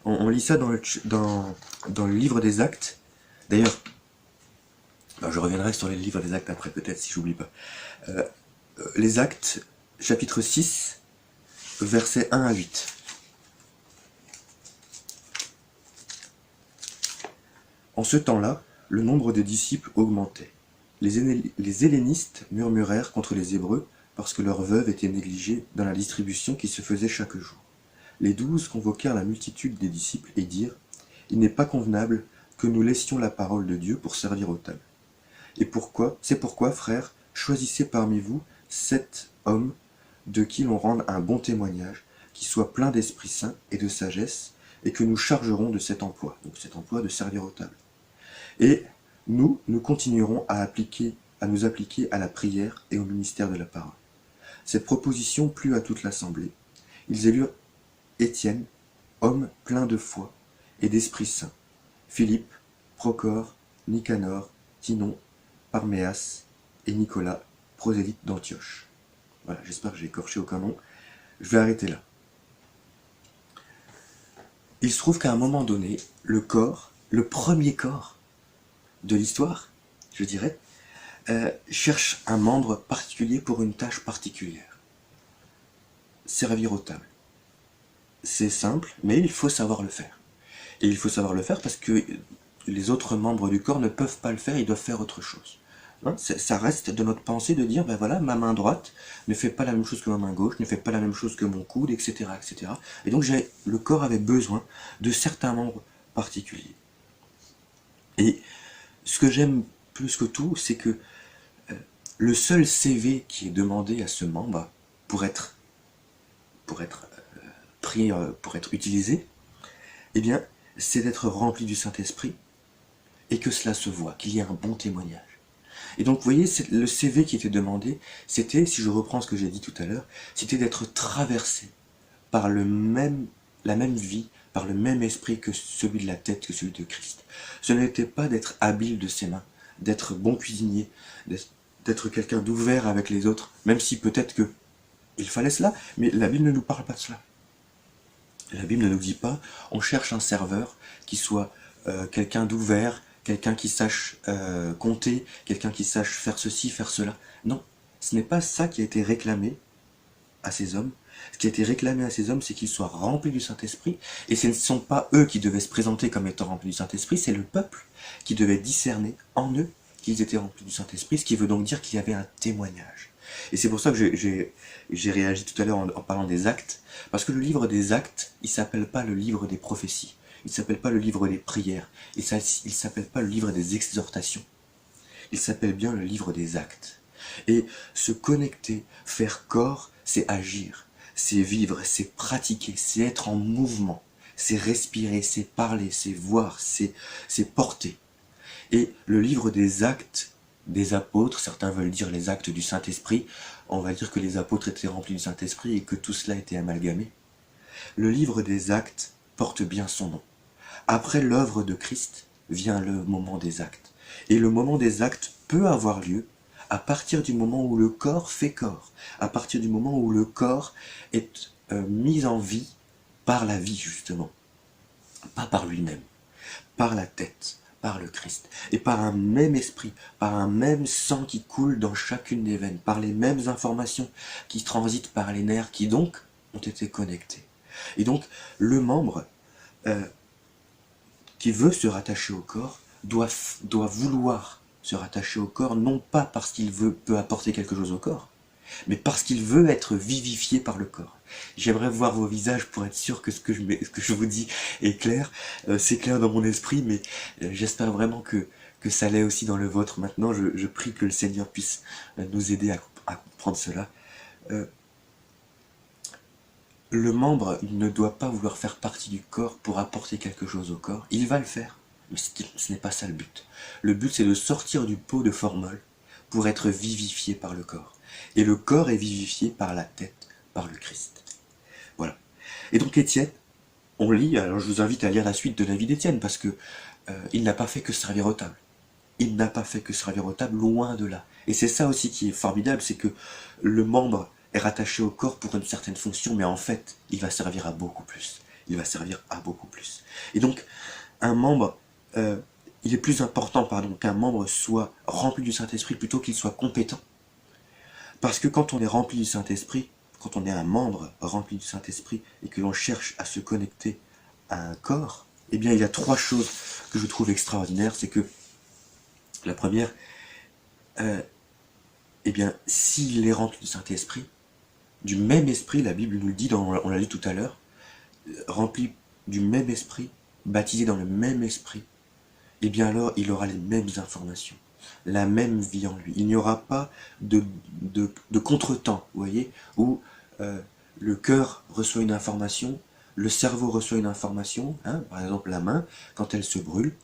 On lit ça dans le livre des Actes. D'ailleurs, je reviendrai sur les livres des Actes après, peut-être, si j'oublie pas. Les Actes, chapitre 6, versets 1 à 8. En ce temps-là, le nombre des disciples augmentait. Les hellénistes murmurèrent contre les Hébreux parce que leurs veuves étaient négligées dans la distribution qui se faisait chaque jour. les 12 convoquèrent la multitude des disciples et dirent « Il n'est pas convenable que nous laissions la parole de Dieu pour servir aux tables. C'est pourquoi, frères, choisissez parmi vous 7 hommes de qui l'on rende un bon témoignage, qui soient pleins d'Esprit Saint et de sagesse, et que nous chargerons de cet emploi, donc cet emploi de servir aux tables. Et nous continuerons à nous appliquer à la prière et au ministère de la parole. » Cette proposition plut à toute l'assemblée. Ils élurent Étienne, homme plein de foi et d'Esprit Saint, Philippe, Procor, Nicanor, Tinon, Parméas et Nicolas, prosélyte d'Antioche. Voilà, j'espère que j'ai écorché aucun nom. Je vais arrêter là. Il se trouve qu'à un moment donné, le premier corps de l'histoire, je dirais, cherche un membre particulier pour une tâche particulière. Servir aux tables. C'est simple, mais il faut savoir le faire. Et il faut savoir le faire parce que les autres membres du corps ne peuvent pas le faire, ils doivent faire autre chose. Hein, ça reste de notre pensée de dire, ben voilà, ma main droite ne fait pas la même chose que ma main gauche, ne fait pas la même chose que mon coude, etc. etc. Et donc le corps avait besoin de certains membres particuliers. Et ce que j'aime plus que tout, c'est que le seul CV qui est demandé à ce membre pour être utilisé, eh bien, c'est d'être rempli du Saint-Esprit et que cela se voit, qu'il y ait un bon témoignage. Et donc, vous voyez, le CV qui était demandé, c'était, si je reprends ce que j'ai dit tout à l'heure, c'était d'être traversé par la même vie, par le même esprit que celui de la tête, que celui de Christ. Ce n'était pas d'être habile de ses mains, d'être bon cuisinier, d'être quelqu'un d'ouvert avec les autres, même si peut-être que il fallait cela, mais la Bible ne nous parle pas de cela. La Bible ne nous dit pas, on cherche un serveur qui soit quelqu'un d'ouvert, quelqu'un qui sache compter, quelqu'un qui sache faire ceci, faire cela. Non, ce n'est pas ça qui a été réclamé à ces hommes. Ce qui a été réclamé à ces hommes, c'est qu'ils soient remplis du Saint-Esprit, et ce ne sont pas eux qui devaient se présenter comme étant remplis du Saint-Esprit, c'est le peuple qui devait discerner en eux qu'ils étaient remplis du Saint-Esprit, ce qui veut donc dire qu'il y avait un témoignage. Et c'est pour ça que j'ai réagi tout à l'heure en parlant des actes, parce que le livre des actes, il ne s'appelle pas le livre des prophéties, il ne s'appelle pas le livre des prières, il ne s'appelle pas le livre des exhortations, il s'appelle bien le livre des actes. Et se connecter, faire corps, c'est agir, c'est vivre, c'est pratiquer, c'est être en mouvement, c'est respirer, c'est parler, c'est voir, c'est porter. Et le livre des actes des apôtres, certains veulent dire les actes du Saint-Esprit, on va dire que les apôtres étaient remplis du Saint-Esprit et que tout cela était amalgamé. Le livre des actes porte bien son nom. Après l'œuvre de Christ vient le moment des actes. Et le moment des actes peut avoir lieu à partir du moment où le corps fait corps, à partir du moment où le corps est mis en vie par la vie justement, pas par lui-même, par la tête, par le Christ, et par un même esprit, par un même sang qui coule dans chacune des veines, par les mêmes informations qui transitent par les nerfs, qui donc ont été connectés. Et donc, le membre qui veut se rattacher au corps doit vouloir se rattacher au corps, non pas parce qu'il peut apporter quelque chose au corps, mais parce qu'il veut être vivifié par le corps. J'aimerais voir vos visages pour être sûr que ce que je vous dis est clair. C'est clair dans mon esprit, mais j'espère vraiment que ça l'est aussi dans le vôtre. Maintenant, je prie que le Seigneur puisse nous aider à comprendre cela. Le membre ne doit pas vouloir faire partie du corps pour apporter quelque chose au corps. Il va le faire, mais ce n'est pas ça le but. Le but, c'est de sortir du pot de formol pour être vivifié par le corps. Et le corps est vivifié par la tête, par le Christ. Voilà. Et donc Étienne, on lit, alors je vous invite à lire la suite de la vie d'Étienne, parce que il n'a pas fait que servir aux tables. Il n'a pas fait que servir aux tables, loin de là. Et c'est ça aussi qui est formidable, c'est que le membre est rattaché au corps pour une certaine fonction, mais en fait, il va servir à beaucoup plus. Il va servir à beaucoup plus. Et donc, un membre, il est plus important, qu'un membre soit rempli du Saint-Esprit plutôt qu'il soit compétent. Parce que quand on est rempli du Saint-Esprit, quand on est un membre rempli du Saint-Esprit et que l'on cherche à se connecter à un corps, eh bien, il y a 3 choses que je trouve extraordinaires. C'est que la première, eh bien, s'il est rempli du Saint-Esprit, du même esprit, la Bible nous le dit, on l'a lu tout à l'heure, rempli du même esprit, baptisé dans le même esprit, eh bien alors il aura les mêmes informations, la même vie en lui. Il n'y aura pas de contretemps, vous voyez, où le cœur reçoit une information, le cerveau reçoit une information, hein, par exemple la main, quand elle se brûle,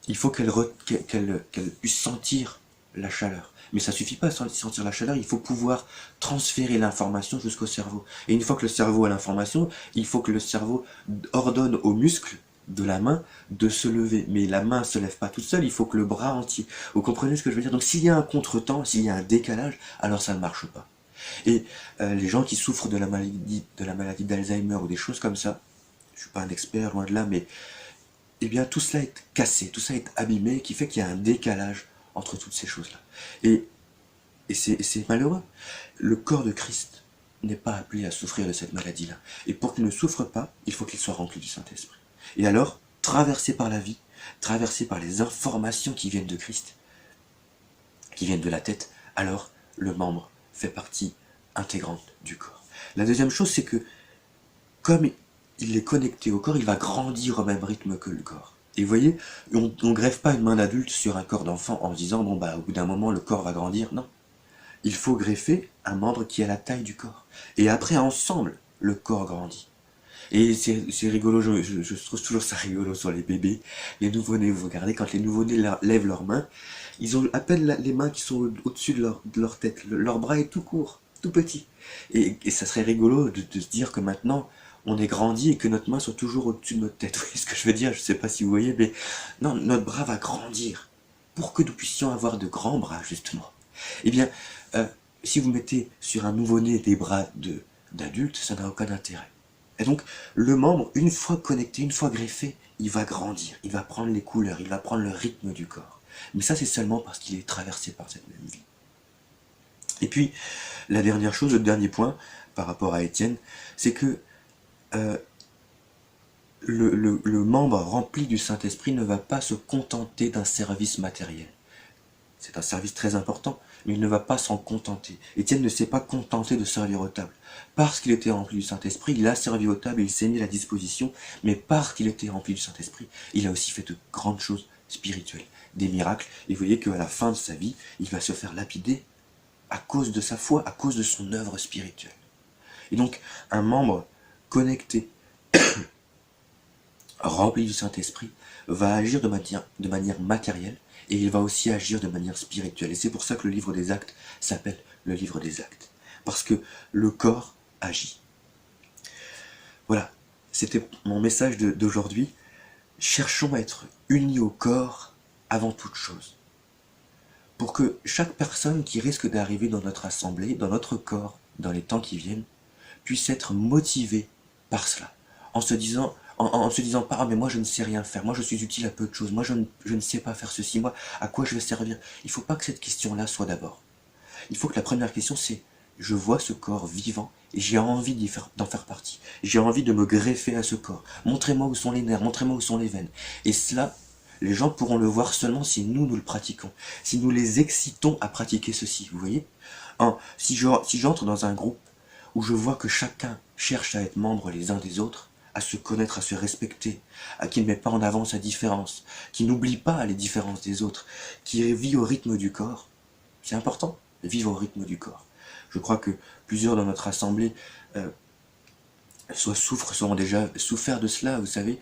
il faut qu'elle puisse sentir la chaleur. Mais ça ne suffit pas de sentir la chaleur, il faut pouvoir transférer l'information jusqu'au cerveau. Et une fois que le cerveau a l'information, il faut que le cerveau ordonne aux muscles de la main de se lever. Mais la main ne se lève pas toute seule, il faut que le bras entier. Vous comprenez ce que je veux dire? Donc s'il y a un contretemps, s'il y a un décalage, alors ça ne marche pas. Et les gens qui souffrent de la maladie d'Alzheimer ou des choses comme ça, je ne suis pas un expert, loin de là, mais eh bien tout cela est cassé, tout ça est abîmé, qui fait qu'il y a un décalage entre toutes ces choses-là. Et c'est malheureux. Le corps de Christ n'est pas appelé à souffrir de cette maladie-là. Et pour qu'il ne souffre pas, il faut qu'il soit rempli du Saint-Esprit. Et alors, traversé par la vie, traversé par les informations qui viennent de Christ, qui viennent de la tête, alors le membre fait partie intégrante du corps. La deuxième chose, c'est que, comme il est connecté au corps, il va grandir au même rythme que le corps. Et vous voyez, on ne greffe pas une main d'adulte sur un corps d'enfant en se disant, bon bah au bout d'un moment le corps va grandir. Non. Il faut greffer un membre qui a la taille du corps. Et après, ensemble, le corps grandit. Et c'est rigolo, je trouve toujours ça rigolo sur les bébés, les nouveau-nés. Vous regardez, quand les nouveau-nés lèvent leurs mains, ils ont à peine les mains qui sont au-dessus de leur tête. Leur bras est tout court, tout petit. Et ça serait rigolo de se dire que maintenant, on est grandi et que notre main soit toujours au-dessus de notre tête. Vous voyez ce que je veux dire? Je ne sais pas si vous voyez, mais non, notre bras va grandir pour que nous puissions avoir de grands bras, justement. Eh bien, si vous mettez sur un nouveau-né des bras d'adulte, ça n'a aucun intérêt. Et donc, le membre, une fois connecté, une fois greffé, il va grandir, il va prendre les couleurs, il va prendre le rythme du corps. Mais ça, c'est seulement parce qu'il est traversé par cette même vie. Et puis, la dernière chose, le dernier point, par rapport à Étienne, c'est que le membre rempli du Saint-Esprit ne va pas se contenter d'un service matériel. C'est un service très important, mais il ne va pas s'en contenter. Étienne ne s'est pas contenté de servir aux tables. Parce qu'il était rempli du Saint-Esprit, il a servi aux tables et il s'est mis à la disposition, mais parce qu'il était rempli du Saint-Esprit, il a aussi fait de grandes choses spirituelles, des miracles. Et vous voyez qu'à la fin de sa vie, il va se faire lapider à cause de sa foi, à cause de son œuvre spirituelle. Et donc, un membre connecté, rempli du Saint-Esprit, va agir de manière matérielle, et il va aussi agir de manière spirituelle. Et c'est pour ça que le livre des actes s'appelle le livre des actes. Parce que le corps agit. Voilà, c'était mon message d'aujourd'hui. Cherchons à être unis au corps avant toute chose. Pour que chaque personne qui risque d'arriver dans notre assemblée, dans notre corps, dans les temps qui viennent, puisse être motivée par cela. En se disant pas, ah, mais moi je ne sais rien faire, moi je suis utile à peu de choses, moi je ne sais pas faire ceci, moi à quoi je vais servir. Il ne faut pas que cette question-là soit d'abord. Il faut que la première question c'est, je vois ce corps vivant et j'ai envie d'en faire partie. J'ai envie de me greffer à ce corps. Montrez-moi où sont les nerfs, montrez-moi où sont les veines. Et cela, les gens pourront le voir seulement si nous le pratiquons, si nous les excitons à pratiquer ceci, vous voyez. Si j'entre dans un groupe où je vois que chacun cherche à être membre les uns des autres, à se connaître, à se respecter, à qui ne met pas en avant sa différence, qui n'oublie pas les différences des autres, qui vit au rythme du corps. C'est important, vivre au rythme du corps. Je crois que plusieurs dans notre assemblée ont déjà souffert de cela, vous savez,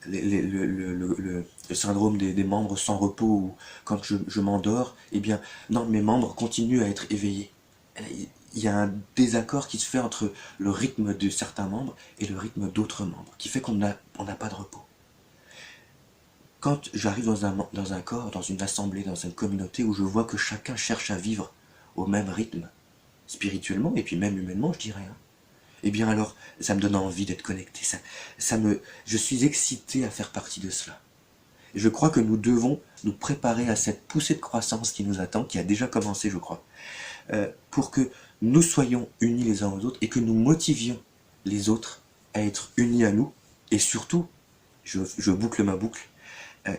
le syndrome des membres sans repos, où quand je m'endors, eh bien, non, mes membres continuent à être éveillés. Il y a un désaccord qui se fait entre le rythme de certains membres et le rythme d'autres membres, qui fait qu'on n'a pas de repos. Quand j'arrive dans un corps, dans une assemblée, dans une communauté où je vois que chacun cherche à vivre au même rythme, spirituellement et puis même humainement, je dirais, eh bien alors, ça me donne envie d'être connecté. Je suis excité à faire partie de cela. Et je crois que nous devons nous préparer à cette poussée de croissance qui nous attend, qui a déjà commencé, je crois, pour que nous soyons unis les uns aux autres et que nous motivions les autres à être unis à nous, et surtout, je boucle ma boucle,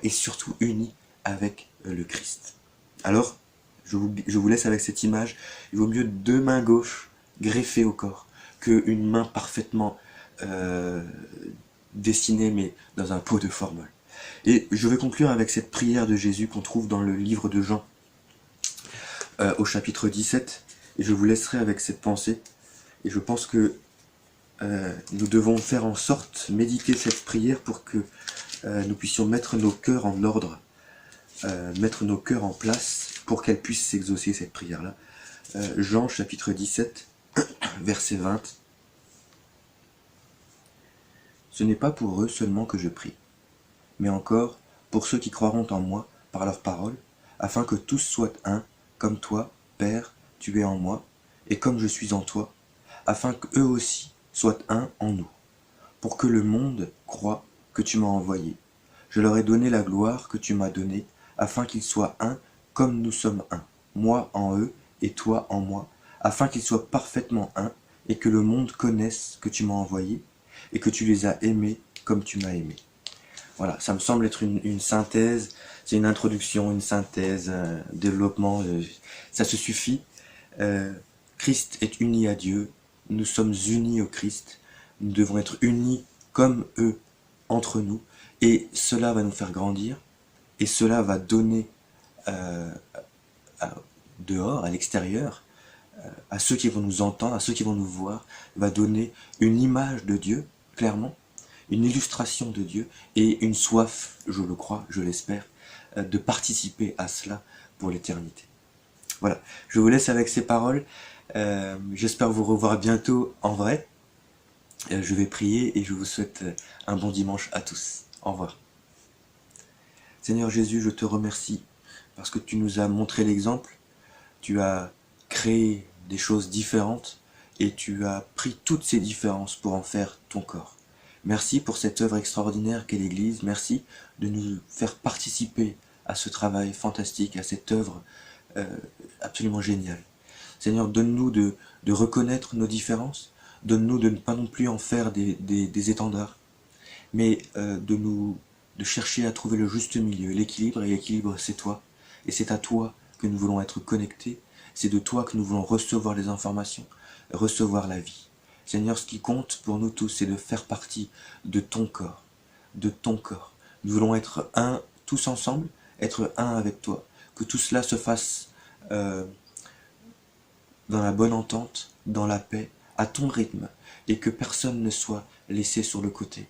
et surtout unis avec le Christ. Alors, je vous laisse avec cette image. Il vaut mieux 2 mains gauches greffées au corps qu'une main parfaitement dessinée, mais dans un pot de formol. Et je vais conclure avec cette prière de Jésus qu'on trouve dans le livre de Jean, au chapitre 17, et je vous laisserai avec cette pensée. Et je pense que nous devons faire en sorte, méditer cette prière pour que nous puissions mettre nos cœurs en ordre, mettre nos cœurs en place pour qu'elle puisse s'exaucer, cette prière-là. Jean chapitre 17, verset 20. Ce n'est pas pour eux seulement que je prie, mais encore pour ceux qui croiront en moi par leur parole, afin que tous soient un, comme toi, Père, tu es en moi, et comme je suis en toi, afin qu'eux aussi soient un en nous, pour que le monde croie que tu m'as envoyé. Je leur ai donné la gloire que tu m'as donnée, afin qu'ils soient un comme nous sommes un, moi en eux et toi en moi, afin qu'ils soient parfaitement un, et que le monde connaisse que tu m'as envoyé, et que tu les as aimés comme tu m'as aimé. Voilà, ça me semble être une synthèse, c'est une introduction, une synthèse, un développement, ça se suffit. Christ est uni à Dieu, nous sommes unis au Christ, nous devons être unis comme eux entre nous, et cela va nous faire grandir, et cela va donner dehors, à l'extérieur, à ceux qui vont nous entendre, à ceux qui vont nous voir, va donner une image de Dieu, clairement, une illustration de Dieu, et une soif, je le crois, je l'espère, de participer à cela pour l'éternité. Voilà, je vous laisse avec ces paroles. J'espère vous revoir bientôt en vrai. Je vais prier et je vous souhaite un bon dimanche à tous. Au revoir. Seigneur Jésus, je te remercie parce que tu nous as montré l'exemple. Tu as créé des choses différentes et tu as pris toutes ces différences pour en faire ton corps. Merci pour cette œuvre extraordinaire qu'est l'Église. Merci de nous faire participer à ce travail fantastique, à cette œuvre absolument géniale. Seigneur, donne-nous de reconnaître nos différences, donne-nous de ne pas non plus en faire des étendards, mais de chercher à trouver le juste milieu, l'équilibre, et l'équilibre c'est toi, et c'est à toi que nous voulons être connectés, c'est de toi que nous voulons recevoir les informations, recevoir la vie. Seigneur, ce qui compte pour nous tous, c'est de faire partie de ton corps, de ton corps. Nous voulons être un, tous ensemble, être un avec toi, que tout cela se fasse dans la bonne entente, dans la paix, à ton rythme, et que personne ne soit laissé sur le côté.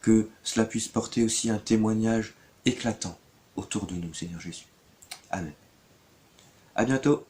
Que cela puisse porter aussi un témoignage éclatant autour de nous, Seigneur Jésus. Amen. À bientôt.